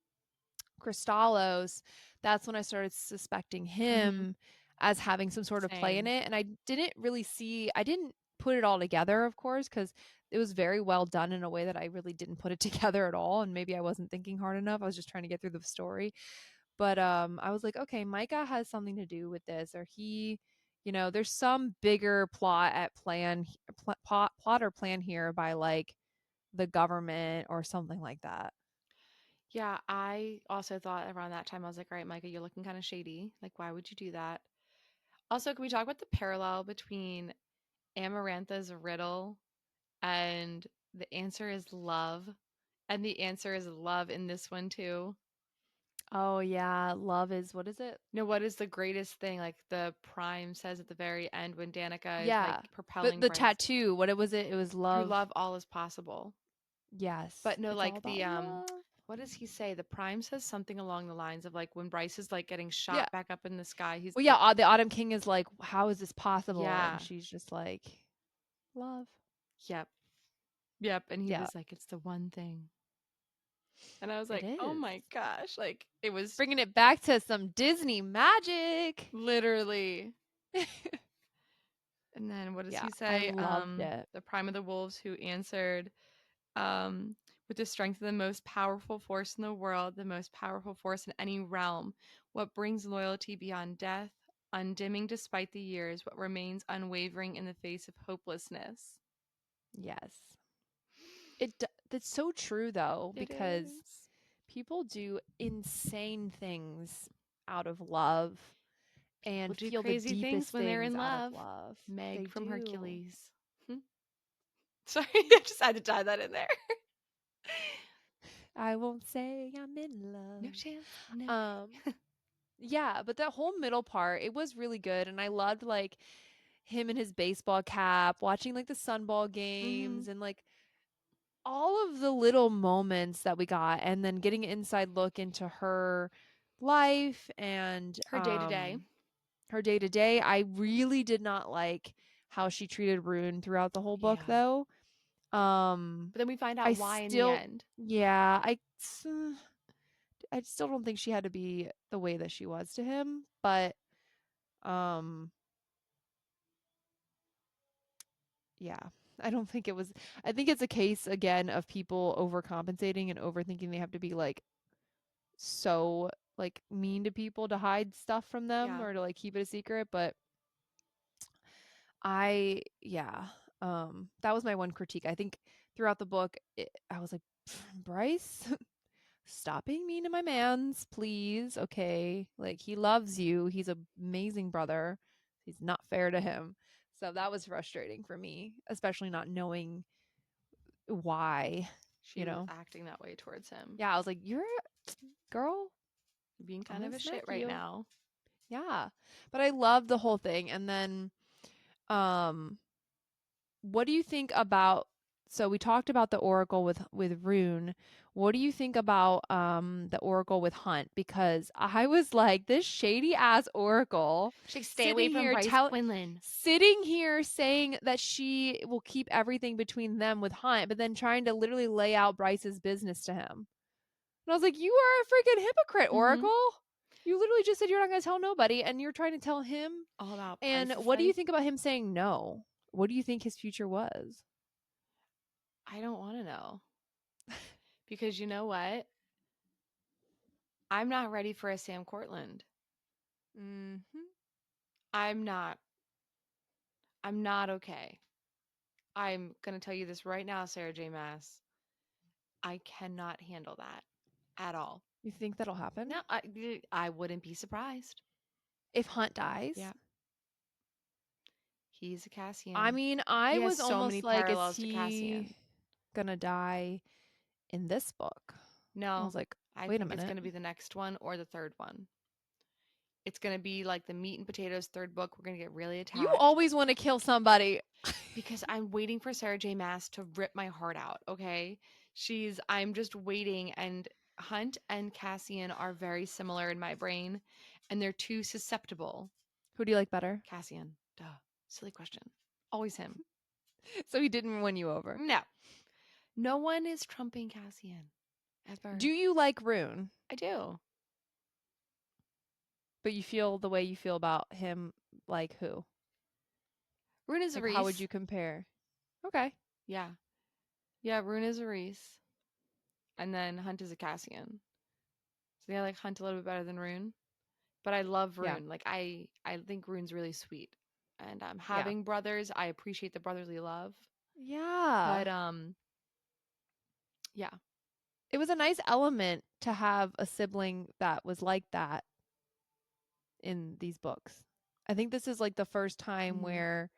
Cristallos, that's when I started suspecting Hmm. him as having some sort of play in Same. it. And I didn't put it all together, of course, because it was very well done in a way that I really didn't put it together at all. And maybe I wasn't thinking hard enough. I was just trying to get through the story. But I was like, okay, Micah has something to do with this, or there's some bigger plot or plan here by like the government or something like that. Yeah, I also thought around that time I was like, all right, Micah, you're looking kind of shady. Like, why would you do that? Also, can we talk about the parallel between Amarantha's riddle and the answer is love? And the answer is love in this one too. Oh yeah, love is what is it? No, what is the greatest thing? Like the prime says at the very end when Danica is like Yeah. But propelling the Bryce. tattoo, what was it? It was Through love. love, all is possible. Yes. But no, It's all like about love. what does he say? The prime says something along the lines of like when Bryce is like getting Yeah. shot back up in the sky, he's Well, yeah, like, the Autumn King is like, how is this possible? And yeah, she's just like, love. yep, yep. And he Yeah, was like, it's the one thing. And I was it like, oh is. my gosh, like it was Bringing it back to some Disney magic. literally. And then what does Yeah, he I say? loved it. The prime of the wolves who answered, um, with the strength of the most powerful force in the world, the most powerful force in any realm, what brings loyalty beyond death, undimming despite the years, what remains unwavering in the face of hopelessness. Yes. That's so true though, It because is. people do insane things out of love People and do feel the crazy things deepest when they're things in out of love. love. Meg They from do. Hercules. Sorry, I just had to tie that in there. I won't say I'm in No love. chance. No. Um, yeah, but that whole middle part, it was really good. And I loved like him in his baseball cap, watching like the Sunball Mm-hmm. games and like all of the little moments that we got, and then getting an inside look into her life and Her day to day. her day to day. I really did not like how she treated Rune throughout the whole book Yeah. though. Um But then we find I out why in the still end. yeah, I still don't think she had to be the way that she was to him, but um yeah. I don't think it was I think it's a case again of people overcompensating and overthinking they have to be like so like mean to people to hide stuff from them Yeah. or to like keep it a secret, but I yeah, that was my one critique. I think throughout the book I was like, Bryce, stop being mean to my mans, please. Okay. Like he loves you. He's an amazing brother. He's not fair to him. So that was frustrating for me, especially not knowing why, She you was know. acting that way towards him. Yeah, I was like, "You're a girl, Being I'm kind going of to a smack shit right you." now. Yeah. But I loved the whole thing. And then um what do you think about so we talked about the oracle with Rune. What do you think about the oracle with Hunt? Because I was like this shady ass oracle She's like, stay away sitting from here Bryce Quinlan. sitting here saying that she will keep everything between them with Hunt, but then trying to literally lay out Bryce's business to him. And I was like, "You are a freaking hypocrite, Mm-hmm. Oracle. You literally just said you're not going to tell nobody and you're trying to tell him." All about And Bryce's what do you life. think about him saying no? What do you think his future was? I don't want to know. Because you know what? I'm not ready for a Sam Cortland. Mhm. I'm not. I'm not okay. I'm going to tell you this right now, Sarah J. Mass. I cannot handle that at all. You think that'll No, happen I wouldn't be surprised. if Hunt dies? Yeah, he's a I Cassian. mean, He I has was so many almost like, is parallels to he Cassian. gonna die in this book? I No, was like, I wait a think it's minute. going to be the next one or the third one. It's going to be like the meat and potatoes third book. We're going to get really You attached always want to kill somebody. because I'm waiting for Sarah J. Maas to rip my heart out, okay? I'm just waiting, and Hunt and Cassian are very similar in my brain, and they're too susceptible. Who do you like better? Cassian, duh. Silly question. Always him. So he didn't win you over. No. No one is trumping Cassian. Do Ever. you like Rune? I do. But you feel the way you feel about him, like who? Rune is a Like, how would Reese. you compare? Okay. Yeah. Yeah, Rune is a Reese. And then Hunt is a Cassian. So yeah, I like Hunt a little bit better than Rune. But I love Yeah. Rune. Like I think Rune's really sweet. And Yeah. having brothers, I appreciate the brotherly love. Yeah. But yeah. It was a nice element to have a sibling that was like that in these books. I think this is like the first time Mhm. where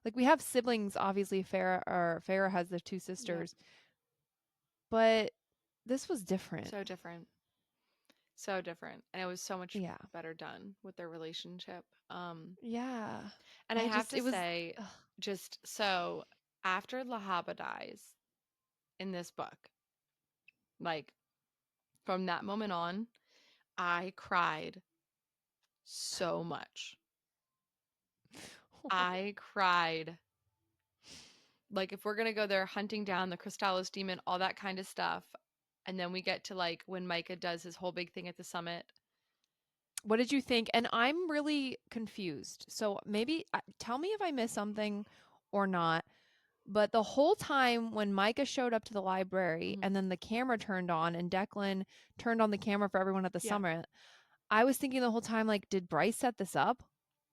like we have siblings, obviously Farah has the two Yep. sisters, but this was different. So different. So different. And it was so much Yeah. better done with their relationship. Yeah. And I I have just to it was say, ugh. just so after Lahaba dies in this book, like from that moment on, I cried so much. I cried. Like if we're gonna go there hunting down the Crystallis demon, all that kind of stuff, and then we get to like when Micah does his whole big thing at the summit. What did you think? And I'm really confused. So maybe tell me if I missed something or not. But the whole time when Micah showed up to the library Mhm. and then the camera turned on and Declan turned on the camera for everyone at the Yeah. summit, I was thinking the whole time, like, did Bryce set this up?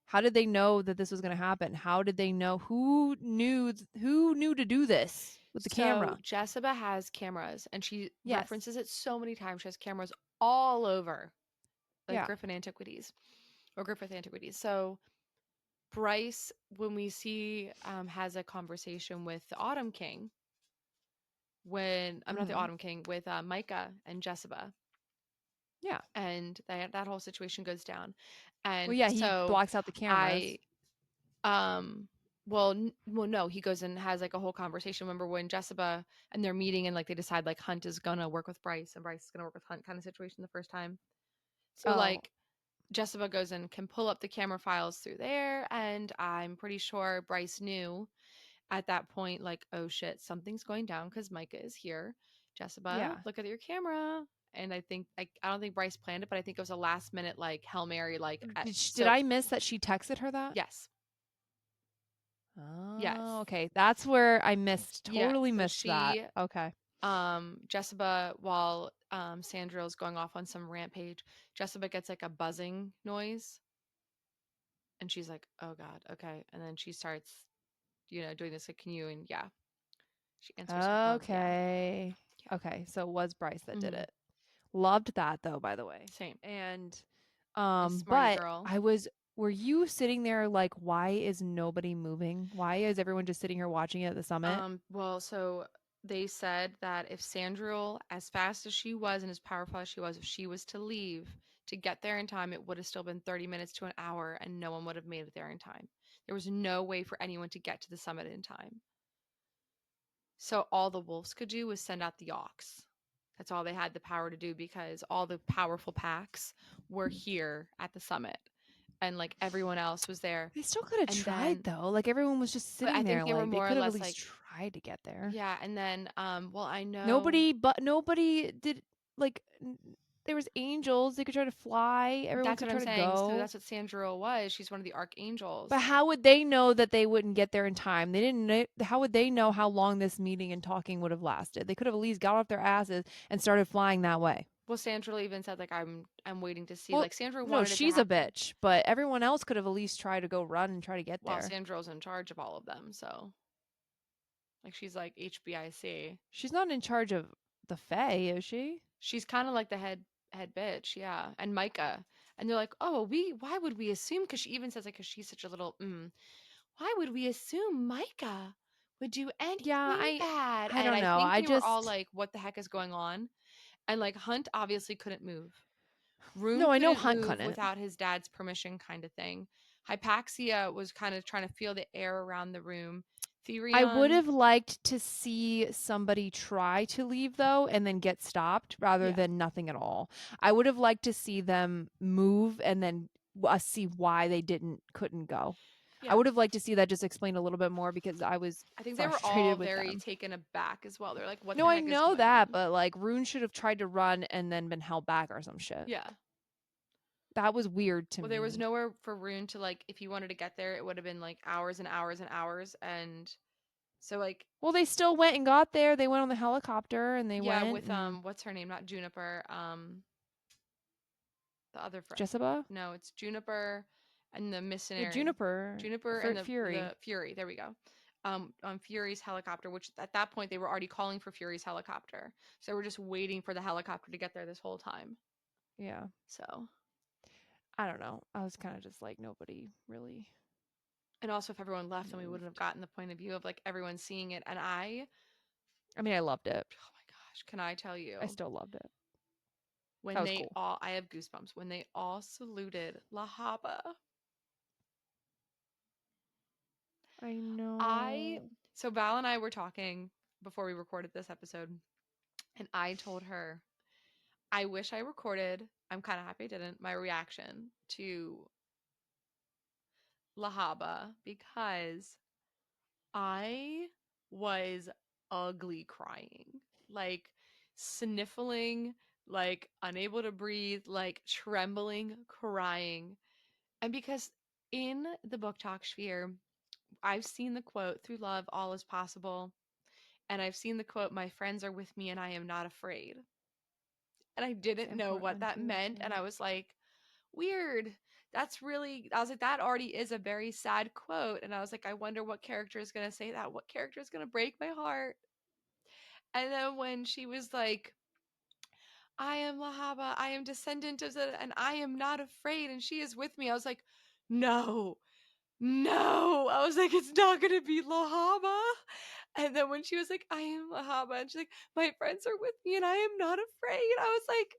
How did they know that this was going to happen? How did they know who knew to do this with the So camera? Jessica has cameras and she Yes. references it so many times. She has cameras all over like Yeah. Griffin Antiquities or Griffith Antiquities. So Bryce, when we see has a conversation with the Autumn King, when I'm not the Mhm. Autumn King, with Micah and Jessica, Yeah. and that whole situation goes down. Well, And yeah, he so blocks out the I cameras. well no, he goes and has like a whole conversation. Remember when Jessica and they're meeting and like they decide like Hunt is gonna work with Bryce and Bryce is gonna work with Hunt kind of situation the first time. So Oh, like Jessica goes and can pull up the camera files through there, and I'm pretty sure Bryce knew at that point, like, oh shit, something's going down because Micah is here. Jessica, yeah. look at your camera. And I don't think Bryce planned it, but I think it was a last minute like Hail Mary, like Did so I miss that she texted her that? yes, Oh, yes, okay. That's where I missed, yeah. totally So missed that. she Okay. Jessica, while Sandrill's going off on some rampage, Jessica gets like a buzzing noise, and she's like, "Oh God, okay." And then she starts, doing this like, "Can you?" And yeah, she answers her phone. Yeah, Okay. yeah. Okay. So it was Bryce that did Mm-hmm. it. Loved that though, by the way. Same. And A smarty but girl. I was were you sitting there like why is nobody moving? Why is everyone just sitting here watching it at the summit? Well, so they said that if Sandril, as fast as she was and as powerful as she was, if she was to leave to get there in time, it would have still been 30 minutes to an hour and no one would have made it there in time. There was no way for anyone to get to the summit in time. So all the wolves could do was send out the ox. That's all they had the power to do because all the powerful packs were here at the summit and like everyone else was there. They still could have And tried then, though. Like everyone was just but I sitting think there they were like they more or could have at less least like, tried to get there. yeah. And then, well, I know Nobody did like there was angels. They could try to fly. Everyone that's could what I'm try to saying. So go. that's what Sandra was. She's one of the But archangels. how would they know that they wouldn't get there in time? They didn't know. How would they know how long this meeting and talking would have lasted? They could have at least got off their asses and started flying that way. Well, Sandra even said like I'm waiting to see. Well, Like Sandra no, wanted it to she's a happen. bitch, but everyone else could have at least tried to go run and try to get Well, there. Sandra's in charge of all of them, so like she's like HBIC. She's not in charge of the Fae, is she? She's kind of like the head bitch, yeah. And Micah, and they're like, oh, we why would we assume? Because she even says like, because she's such a little, why would we assume Micah would do Yeah, anything I bad? I And don't I know. think I they were all just like, what the heck is going on? And like Hunt obviously couldn't move. Rune no, I know couldn't Hunt move couldn't. without his dad's permission, kind of thing. Hypaxia was kind of trying to feel the air around the room. I would Therion, have liked to see somebody try to leave though and then get stopped rather yeah, than nothing at all. I would have liked to see them move and then us see why they couldn't go. I yeah. would have liked to see that just explained a little bit more because I was I think they were all frustrated with very them. taken aback as well. They're like, what No, the I heck is know going that, on? but like Rune should have tried to run and then been held back or some shit. Yeah. That was weird to Well, there was me. nowhere for Rune to like, if he wanted to get there, it would have been like hours and hours and hours. And so, like, Well, they still went and got there. They went on the helicopter and they yeah, went with, and what's her name? Not Juniper. The other friend. Jessica, No, it's Juniper and the yeah, missionary. Juniper, Juniper and Fury. the Fury. There we go. On Fury's helicopter, which at that point they were already calling for Fury's helicopter. So we're just waiting for the helicopter to get there this whole time. Yeah. So I don't know. I was kind of just like nobody really And also, if everyone left, then we wouldn't have moved. gotten the point of view of like everyone seeing it. And I mean, I loved it. oh my gosh, can I tell I you, still loved it. That when was they cool. all, I have goosebumps, when they all saluted La Haba. I I, know. so Val and I were talking before we recorded this episode, and I told her, I wish I recorded, I'm kind of happy I didn't, my reaction to La Haba because I was ugly crying, like sniffling, like unable to breathe, like trembling, crying. And because in the book talk sphere, I've seen the quote, through love, all is possible. And I've seen the quote, my friends are with me and I am not afraid. And I It's didn't an know important what one that too, meant. And too. I was like, weird. That's really, I was like, that already is a very sad quote. And I was like, I wonder what character is going to say that. What character is going to break my heart? And then when she was like, I am Lahaba, I am descendant of the, and I am not afraid, and she is with me, I was like, no, no. I was like, it's not going to be Lahaba. And then when she was like, I am Lahaba, and she's like, my friends are with me and I am not afraid, I was like,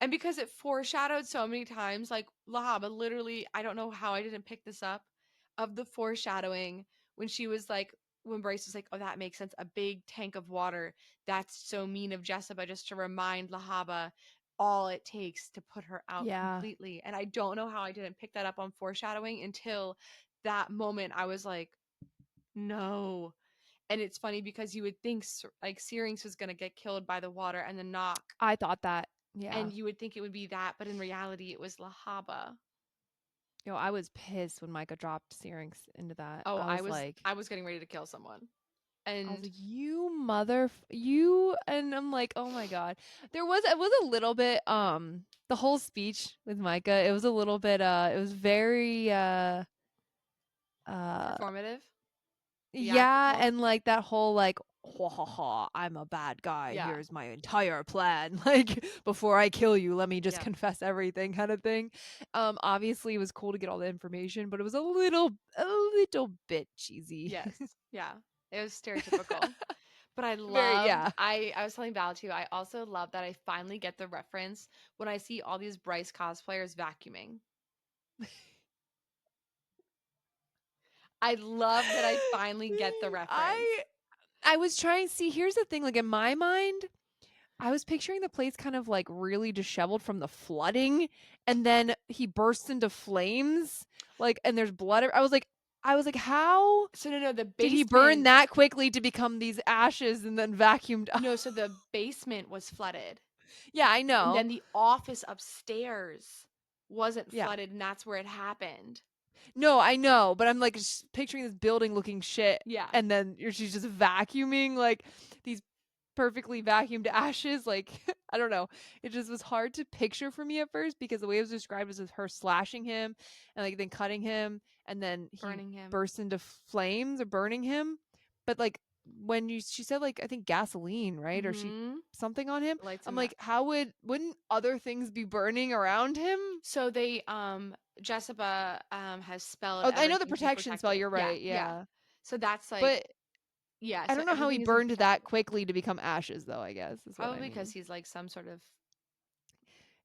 and because it foreshadowed so many times, like Lahaba, literally, I don't know how I didn't pick this up, of the foreshadowing when she was like, when Bryce was like, oh, that makes sense. A big tank of water. That's so mean of Jessica, just to remind Lahaba all it takes to put her out Yeah, completely. And I don't know how I didn't pick that up on foreshadowing until that moment. I was like, no. And it's funny because you would think like Syrinx was going to get killed by the water and the knock, I thought that. Yeah. and you would think it would be that, but in reality, it was Lahaba. I was pissed when Micah dropped Syrinx into that. Oh, I was getting ready to kill someone, I was and like, you you, and I'm like, oh my god. It was a little bit, the whole speech with Micah, it was a little bit, it was very, uh, performative, yeah, theatrical. and like that whole like, ha ha ha, I'm a bad guy. Yeah, Here's my entire plan. Like, before I kill you, let me just yeah, confess everything, kind of thing. Obviously it was cool to get all the information, but it was a little bit cheesy. yes, yeah. It was stereotypical, but I Very, loved. yeah. I was telling Val too. I also love that I finally get the reference when I see all these Bryce cosplayers vacuuming. I love that I finally get the reference. I I was trying see, here's the thing, like in my mind, I was picturing the place kind of like really disheveled from the flooding, and then he bursts into flames, like, and there's blood. I was like, how So no, no, the did he burn basement. that quickly to become these ashes and then vacuumed up? No, so the basement was flooded. Yeah, I And know. then the office upstairs wasn't Yeah. flooded, and that's where it happened. No, I know, but I'm like just picturing this building looking shit, Yeah. and then she's just vacuuming like these perfectly vacuumed ashes. Like, I don't know, it just was hard to picture for me at first because the way it was described was her slashing him and like then cutting him, and then he Burning him. bursts into flames or burning him. But like when she said like I think gasoline, right, or she Mm-hmm. something on him, Lights a I'm like, match. how wouldn't other things be burning around him? So they Jessica has spelled Oh, I know the everything to protection protect spell, it. you're Yeah, right, yeah. yeah. So that's like, But yeah, I so don't know how he everything is a burned that protective. quickly to become ashes, though, I guess, is what I Probably because mean. he's like some sort of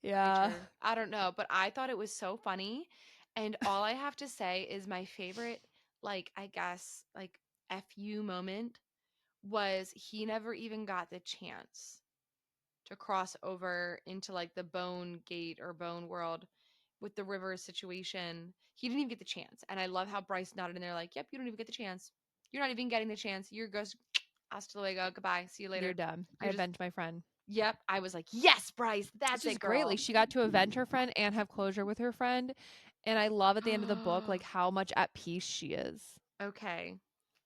Yeah. creature. I don't know, but I thought it was so funny. And all I have to say is my favorite, like, I guess, like, FU moment was he never even got the chance to cross over into like the bone gate or bone world with the river situation. He didn't even get the chance. And I love how Bryce nodded in there, like, yep, you don't even get the chance. You're not even getting the chance. You're goes hasta luego. Goodbye. See you You're later. done. I You're just, avenged my friend. yep. I was like, yes, Bryce. That's Which is it, great. girl. Like, she got to avenge her friend and have closure with her friend. And I love at the end of the book, like, how much at peace she is. Okay.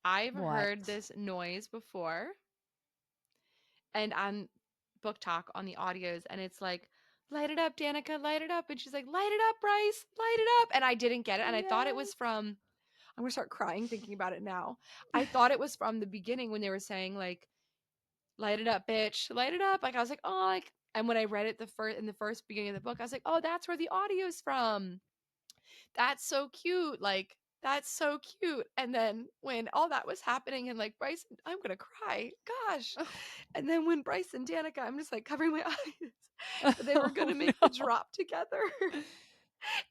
I've What? heard this noise before, and on book talk on the audios, and it's like, light it up, Danica, light it up. And she's like, light it up, Bryce, light it up. And I didn't get it. And I thought it Yeah. was from, I'm gonna start crying thinking about it now. I thought it was from the beginning when they were saying like, light it up, bitch, light it up. Like I was like, oh, like And when I read it in the first beginning of the book, I was like, "Oh, that's where the audio's from. That's so cute." Like, that's so cute. And then when all that was happening and like Bryce, I'm gonna cry. Gosh. And then when Bryce and Danica, I'm just like covering my eyes. But they were Oh gonna make the no. drop together.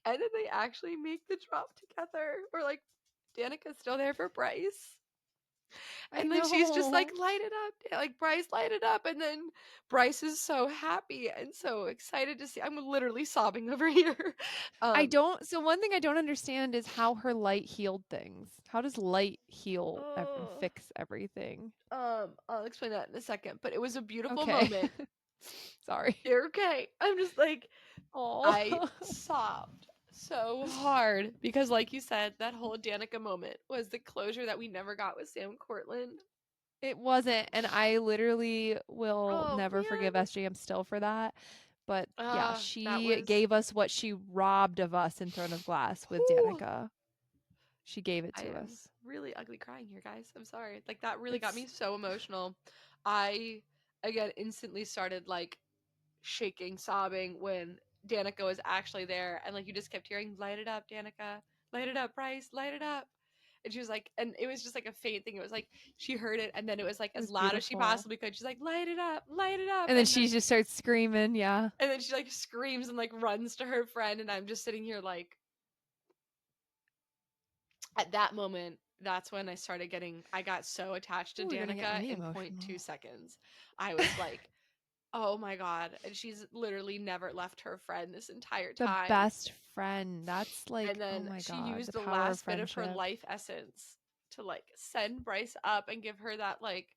And then they actually make the drop together. Or like Danica's still there for Bryce. I And like she's just like, know. light it up. Like Bryce light it up. And then Bryce is so happy and so excited to see. I'm literally sobbing over here. I Um don't so one thing I don't understand is how her light healed things. How does light heal and oh fix everything? I'll explain that in a second. But it was a beautiful Okay. moment. Sorry. You're okay. I'm just like Oh. I sobbed so hard because like you said, that whole Danica moment was the closure that we never got with Sam Cortland. It wasn't, and I literally will Oh never forgive man. SJM still for that. But yeah, That she was gave us what she robbed of us in Throne of Glass with whew, Danica. She gave it I to am us. really ugly crying here, guys. I'm sorry. Like that really got It's me so emotional. I again instantly started like shaking, sobbing when Danica was actually there, and like you just kept hearing, "Light it up, Danica! Light it up, Bryce! Light it up!" And she was like, and it was just like a faint thing. It was like she heard it, and then it was like it as was loud as she beautiful. possibly could. She's like, light it up!" And then she just starts screaming, yeah. And then she like screams and like runs to her friend, and I'm just sitting here like, at that moment, that's when I got so attached to Ooh, you're gonna get Danica me in point 0.2 emotional. seconds. I was like, oh my God. And she's literally never left her friend this entire The time. best friend. That's And like, oh then my she God, used the the power of last bit of her friendship. life essence to like send Bryce up and give her that like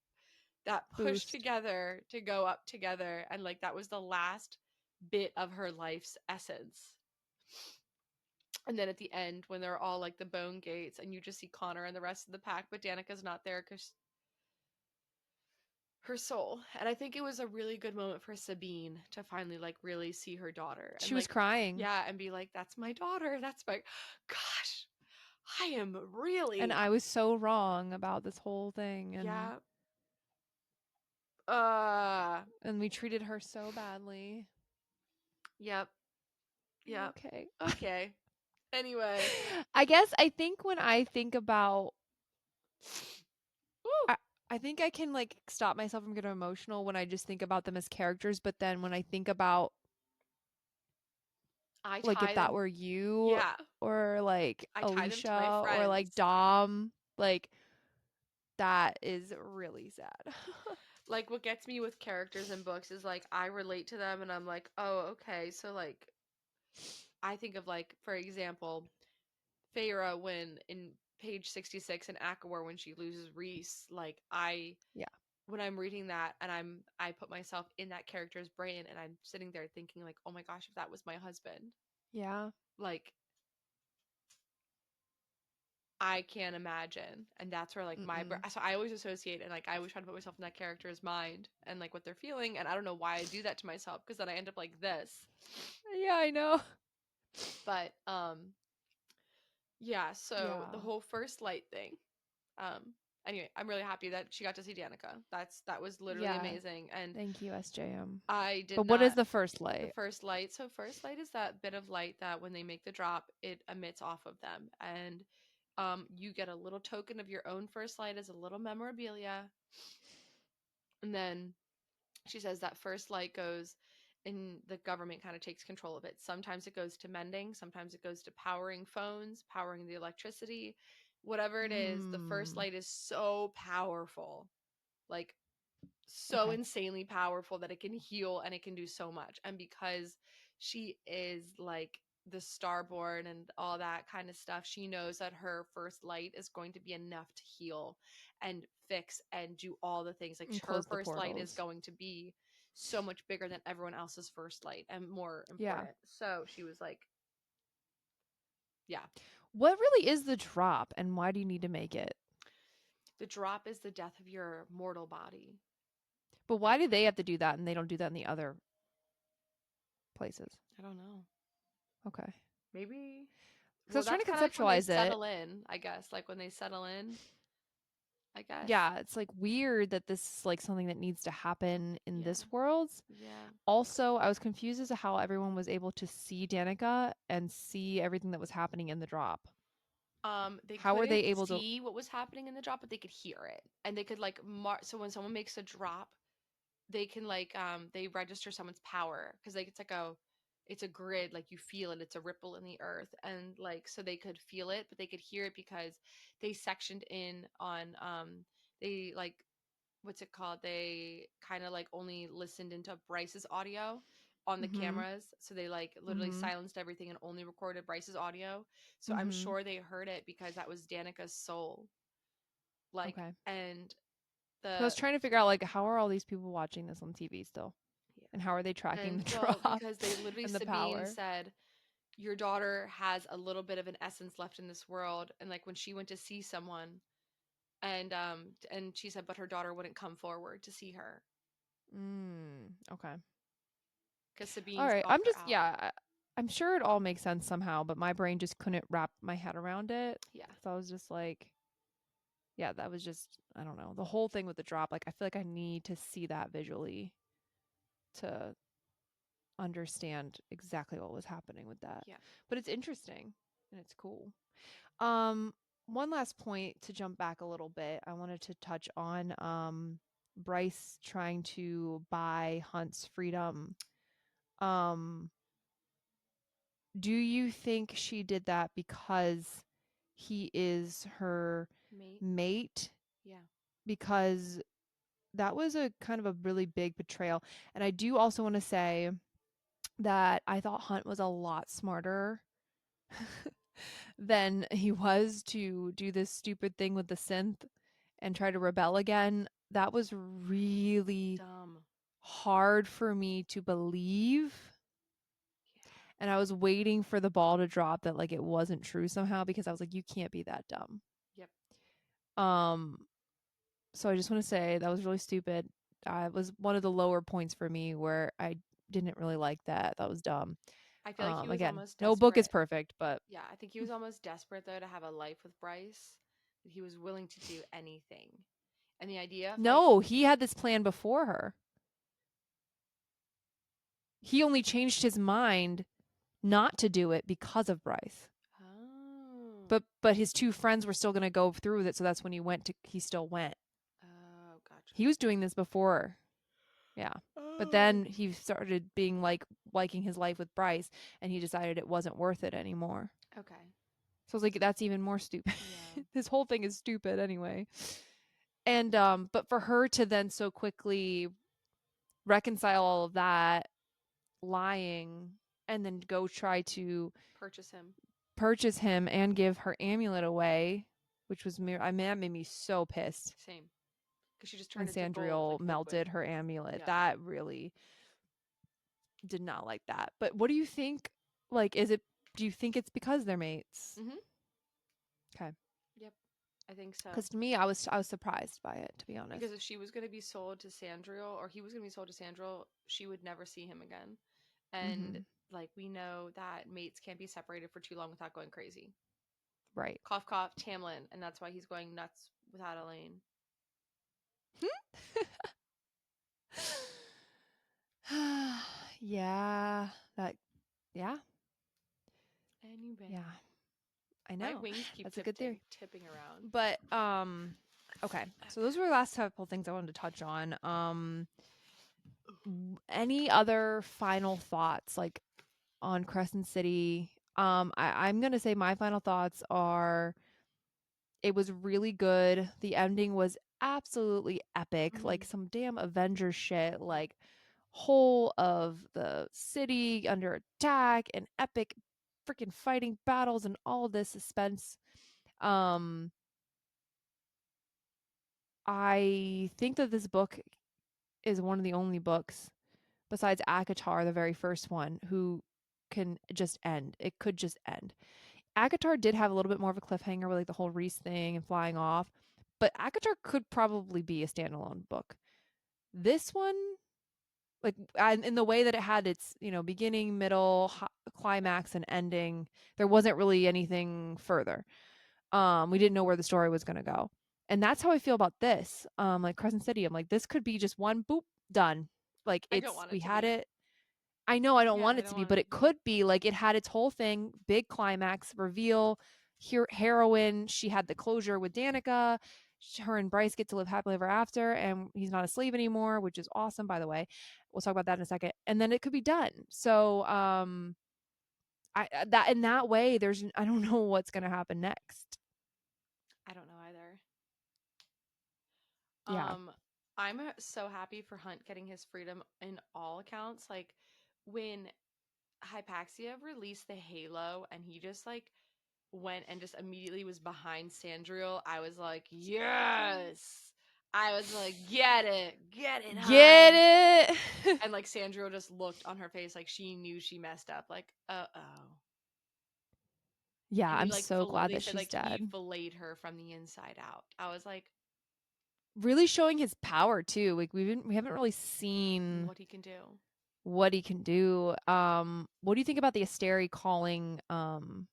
that push Boost. together to go up together. And like that was the last bit of her life's essence. And then at the end, when they're all like the bone gates, and you just see Connor and the rest of the pack, but Danica's not there because her soul. And I think it was a really good moment for Sabine to finally like really see her daughter and She was like, crying. yeah, and be like, that's my daughter. That's my gosh, I am And really, I was so wrong about this whole thing. yeah. Uh, And we treated her so badly. yep, yep. Okay. Okay. Anyway, I guess I think when I think about woo, I, I think I can like stop myself from getting emotional when I just think about them as characters, but then when I think about I like if tie that them. were you Yeah, or like I tie them to my Alicia or like friends. Dom, like that is really sad. Like what gets me with characters in books is like I relate to them and I'm like, oh, okay. So like I think of like, for example, Feyre when in page 66 in Akawar when she loses Reese, like I Yeah. when I'm reading that and I put myself in that character's brain and I'm sitting there thinking like, oh my gosh, if that was my husband, Yeah. like I can't imagine. And that's where like Mm-mm. so I always associate and like I always try to put myself in that character's mind and like what they're feeling. And I don't know why I do that to myself because then I end up like this. Yeah, I know. But yeah, so the Yeah. whole first light thing. Um anyway, I'm really happy that she got to see Danica. That was literally Yeah. amazing. And Thank you, SJM. I did But what is not the first the light? first light. So first light is that bit of light that when they make the drop, it emits off of them. And you get a little token of your own first light as a little memorabilia. And then she says that first light goes and the government kind of takes control of it. Sometimes it goes to mending, sometimes it goes to powering phones, powering the electricity. Whatever it is, the first Mm. light is so powerful. Like so Okay. insanely powerful that it can heal and it can do so much. And because she is like the starborn and all that kind of stuff, she knows that her first light is going to be enough to heal and fix and do all the things. Like And her close the first light is portals. going to be so much bigger than everyone else's first light and more Yeah. important. So she was like, yeah, What really is the drop and why do you need to make it? the drop is the death of your mortal body. But why do they have to do that and they don't do that in the other places? I don't know. Okay. Maybe Because I well, was trying that's to kind of like when they conceptualize it. settle in, I guess. Like when they settle in I guess. yeah, it's like weird that this is like something that needs to happen in Yeah. this world. Yeah. Also, I was confused as to how everyone was able to see Danica and see everything that was happening in the drop. They How were they couldn't able to? see what was happening in the drop, but they could hear it. And they could like mark, so when someone makes a drop, they can like they register someone's power because like it's a grid, like you feel it, it's a ripple in the earth, and like so they could feel it, but they could hear it because they sectioned in on they like what's it called, they kind of like only listened into Bryce's audio on the Mhm. cameras, so they like literally Mhm. silenced everything and only recorded Bryce's audio. So I'm Mhm. sure they heard it because that was Danica's soul, like. Okay. And So I was the trying to figure out like how are all these people watching this on TV still, and how are they yeah. tracking And the well, drop because they literally, and the Sabine power? said your daughter has a little bit of an essence left in this world, and like when she went to see someone, and she said but her daughter wouldn't come forward to see her Okay. because All Sabine right. sought I'm her just out. yeah. I'm sure it all makes sense somehow, but my brain just couldn't wrap my head around it. Yeah. So I was just like, yeah, that was just I don't know the whole thing with the drop. Like I feel like I need to see that visually to understand exactly what was happening with that. Yeah. But it's interesting and it's cool. Um, one last point to jump back a little bit. I wanted to touch on Bryce trying to buy Hunt's freedom. Um, do you think she did that because he is her Mate. mate? Yeah. Because that was a kind of a really big betrayal. And I do also want to say that I thought Hunt was a lot smarter than he was to do this stupid thing with the synth and try to rebel again. That was really Dumb. hard for me to believe. Yeah. And I was waiting for the ball to drop that like it wasn't true somehow because I was like, you can't be that dumb. Yep. Um, so I just want to say that was really stupid. It was one of the lower points for me where I didn't really like that. That was dumb. I feel like he was Again, almost no book is desperate. perfect, but Yeah, I think he was almost desperate though to have a life with Bryce. That he was willing to do anything. And the idea of like, no, he had this plan before her. He only changed his mind not to do it because of Bryce. oh, But his two friends were still going to go through with it, so that's when he still went. oh, gotcha. He was doing this before. Yeah. But Oh, then he started being like liking his life with Bryce and he decided it wasn't worth it anymore. okay. So I was like that's even more stupid. Yeah. This whole thing is stupid anyway. And but for her to then so quickly reconcile all of that lying and then go try to Purchase him. purchase him and give her amulet away, which was I mean that made me so pissed Same. Because she just when turned into gold, like Sandriel liquid. melted her amulet. Yeah. That really did not like that. But what do you think? Like, do you think it's because they're mates? Mm-hmm. Okay. Yep. I think so. Because to me, I was surprised by it, to be honest. Because if she was going to be sold to Sandriel, or he was going to be sold to Sandriel, she would never see him again. And Mm-hmm. like we know that mates can't be separated for too long without going crazy. Right. Cough, cough, Tamlin, and that's why he's going nuts without Elaine. Yeah. That. Yeah. Anyway, Yeah. I my know. wings keep That's a good theory. tipping around. But okay. So those were the last couple things I wanted to touch on. Any other final thoughts like on Crescent City? I'm gonna say my final thoughts are it was really good. The ending was absolutely epic, Mm-hmm. like some damn Avenger shit, Yeah. like whole of the city under attack and epic freaking fighting battles and all of this suspense. Um I think that this book is one of the only books besides Akatar, the very first one, who can just end. It could just end. Akatar did have a little bit more of a cliffhanger with like the whole Reese thing and flying off, but Akatar could probably be a standalone book. This one, like in the way that it had its beginning, middle, climax, and ending, there wasn't really anything further. We didn't know where the story was going to go, And that's how I feel about this. Like Crescent City, I'm like, this could be just one boop, done. Like I don't it's want we it to had be. it. I know I don't Yeah, want I it don't to be, want but it it to be. could be like it had its whole thing, big climax, reveal, heroine. She had the closure with Danica. Her and Bryce get to live happily ever after, and he's not a slave anymore, which is awesome, by the way. We'll talk about that in a second. And then it could be done. So, that in that way, I don't know what's gonna happen next. I don't know either. Yeah. Um, I'm so happy for Hunt getting his freedom in all accounts. Like when Hypaxia released the Halo and he just like went and just immediately was behind Sandriel, I was like, yes. I was like, get it, Get hun. it. And like Sandriel just looked on her face like she knew she messed up, like, oh. Yeah, And I'm so glad they that said she's like he dead. filleted her from the inside out. I was like, Really showing his power too. Like we haven't really seen what he can do. what he can do. What do you think about the Asteri calling Bryce?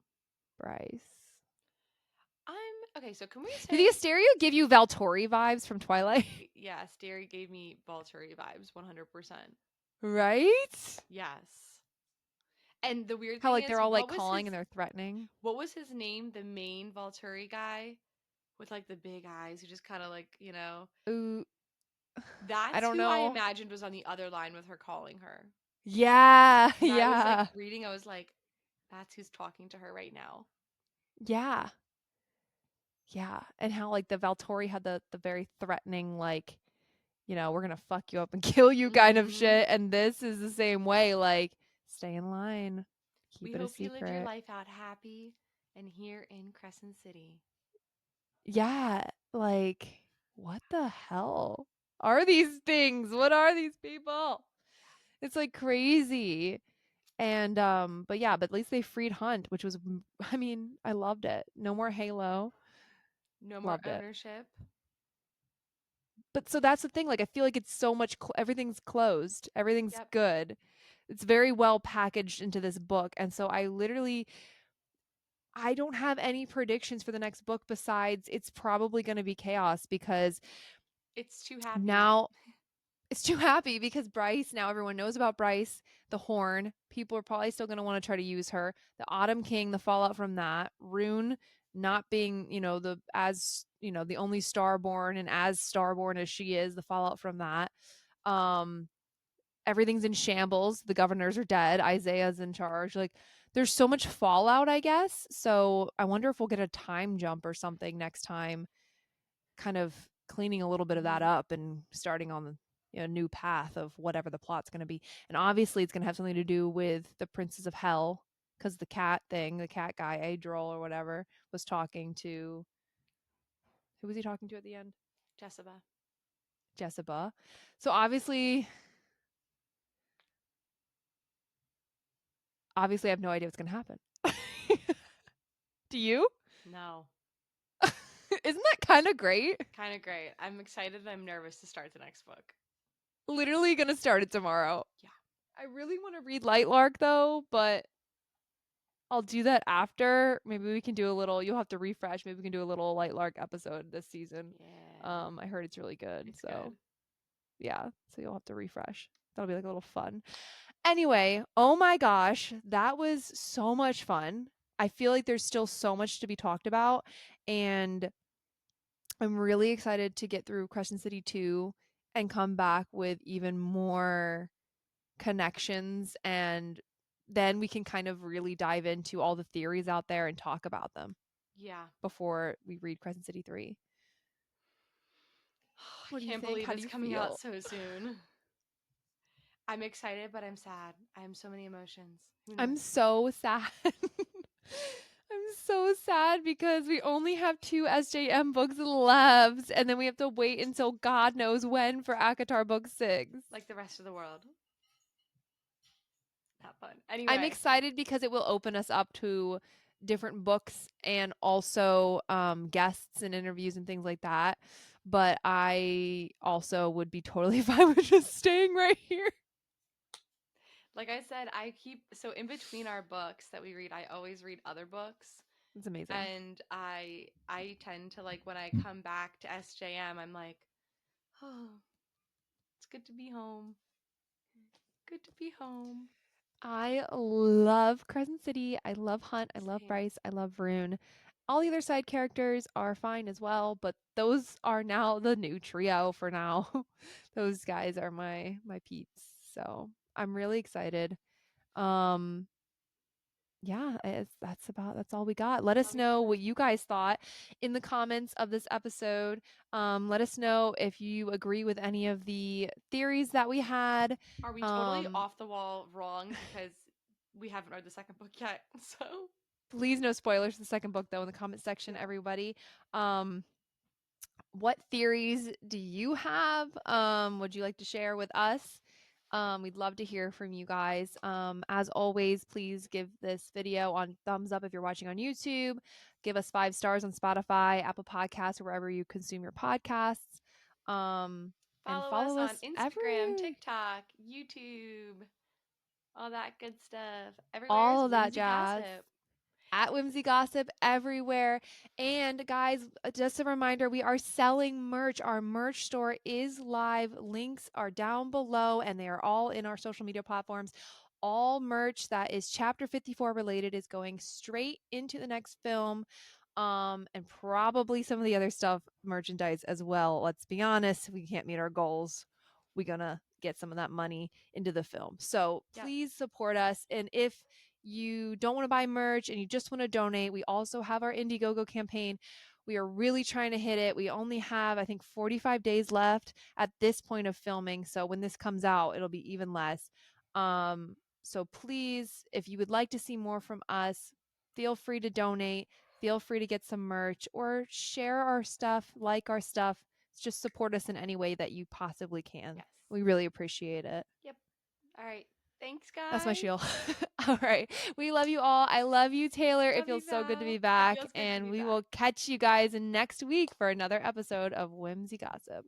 Okay, so can we Did the say Asterio give you Valtori vibes from Twilight? yeah, Stary gave me Balturi vibes 100%. Right? Yes. And the weird How thing like is, they're all like calling and they're threatening. what was his name? The main Volturi guy with like the big eyes who just kind of like, Ooh, I that's don't who I know. imagined was on the other line with her calling her. Yeah, When I was like yeah, reading, I was like, that's who's talking to her right now. yeah, yeah. And how like the Valtori had the very threatening like, we're gonna fuck you up and kill you kind of Mm-hmm. shit. And this is the same way, like, stay in line, We keep it a hope you live your secret. life out happy and here in Crescent City. Yeah, like, what the hell are these things? What are these people? It's like crazy. And but yeah, but at least they freed Hunt, which was I mean, I loved it. No more Halo. No more Loved it. ownership. But so that's the thing, like I feel like it's so much everything's closed. Everything's Yep. good. It's very well packaged into this book. And so I don't have any predictions for the next book besides it's probably going to be chaos because It's too happy. now it's too happy because Bryce, now everyone knows about Bryce, the horn. People are probably still going to want to try to use her. The Autumn King, the fallout from that. Rune not being, the only starborn and as starborn as she is, the fallout from that. Um, Everything's in shambles. The governors are dead. Isaiah's in charge. Like, there's so much fallout, I guess. So I wonder if we'll get a time jump or something next time, kind of cleaning a little bit of that Hmm. up and starting on the new path of whatever the plot's going to be. And obviously, it's going to have something to do with the Princes of Hell because the cat thing, the cat guy, Adril or whatever, was talking to who was he talking to at the end? Jessica. Jessica. So obviously, I have no idea what's going to happen. Do you? No. Isn't that kind of great? Kind of great. I'm excited and I'm nervous to start the next book. Literally going to start it tomorrow. Yeah. I really want to read Lightlark though, but I'll do that after. Maybe we can do a little. You'll have to refresh. Maybe we can do a little Lightlark episode this season. Yeah. I heard it's really good. It's good. So yeah, so you'll have to refresh. That'll be like a little fun. Anyway, oh my gosh, that was so much fun. I feel like there's still so much to be talked about, and I'm really excited to get through Crescent City 2 and come back with even more connections, and then we can kind of really dive into all the theories out there and talk about them Yeah. before we read Crescent City 3. What do I you can't think? believe How do it's you coming out feel? so soon. I'm excited, but I'm sad. I have so many emotions. Who I'm knows? so sad. I'm so sad because we only have two SJM books left, and then we have to wait until God knows when for Akatar book 6. Like the rest of the world. Not fun. I'm Anyway, excited because it will open us up to different books and also guests and interviews and things like that. But I also would be totally fine with just staying right here. like I said, I keep so in between our books that we read, I always read other books. It's amazing. And I tend to like when I come back to SJM, I'm like, oh, it's good to be home. Good to be home. I love Crescent City. I love Hunt. I love Same. Bryce. I love Rune. All the other side characters are fine as well, but those are now the new trio for now. Those guys are my peeps. So I'm really excited. Um, yeah, that's all we got. Let All us we know got. what you guys thought in the comments of this episode. Let us know if you agree with any of the theories that we had. Are we totally Um, off the wall wrong because we haven't read the second book yet? So, Please no spoilers for the second book though in the comment section, yeah. everybody. Um, what theories do you have? Would you like to share with us? We'd love to hear from you guys. As always, please give this video on thumbs up if you're watching on YouTube. Give us 5 stars on Spotify, Apple Podcasts, or wherever you consume your podcasts. And Follow us follow on us Instagram, every TikTok, YouTube, all that good stuff. Everywhere is all of that Whimsy jazz. Gossip. At Whimsy Gossip everywhere. And guys, just a reminder, we are selling merch. Our merch store is live. Links are down below and they are all in our social media platforms. All merch that is chapter 54 related is going straight into the next film. And probably some of the other stuff merchandise as well. Let's be honest, we can't meet our goals. We're gonna get some of that money into the film. So Yep. please support us. And if you don't want to buy merch and you just want to donate, we also have our Indiegogo campaign. We are really trying to hit it. We only have, I think, 45 days left at this point of filming. So when this comes out, it'll be even less. So please, if you would like to see more from us, feel free to donate. Feel free to get some merch or share our stuff, like our stuff. Just support us in any way that you possibly can. Yes. We really appreciate it. Yep. All right. Thanks, That's my guys. spiel. All right. We love you all. I love you, Taylor. It Love you, feels so good to be Val. It back. feels good to And be we back. will catch you guys next week for another episode of Whimsy Gossip.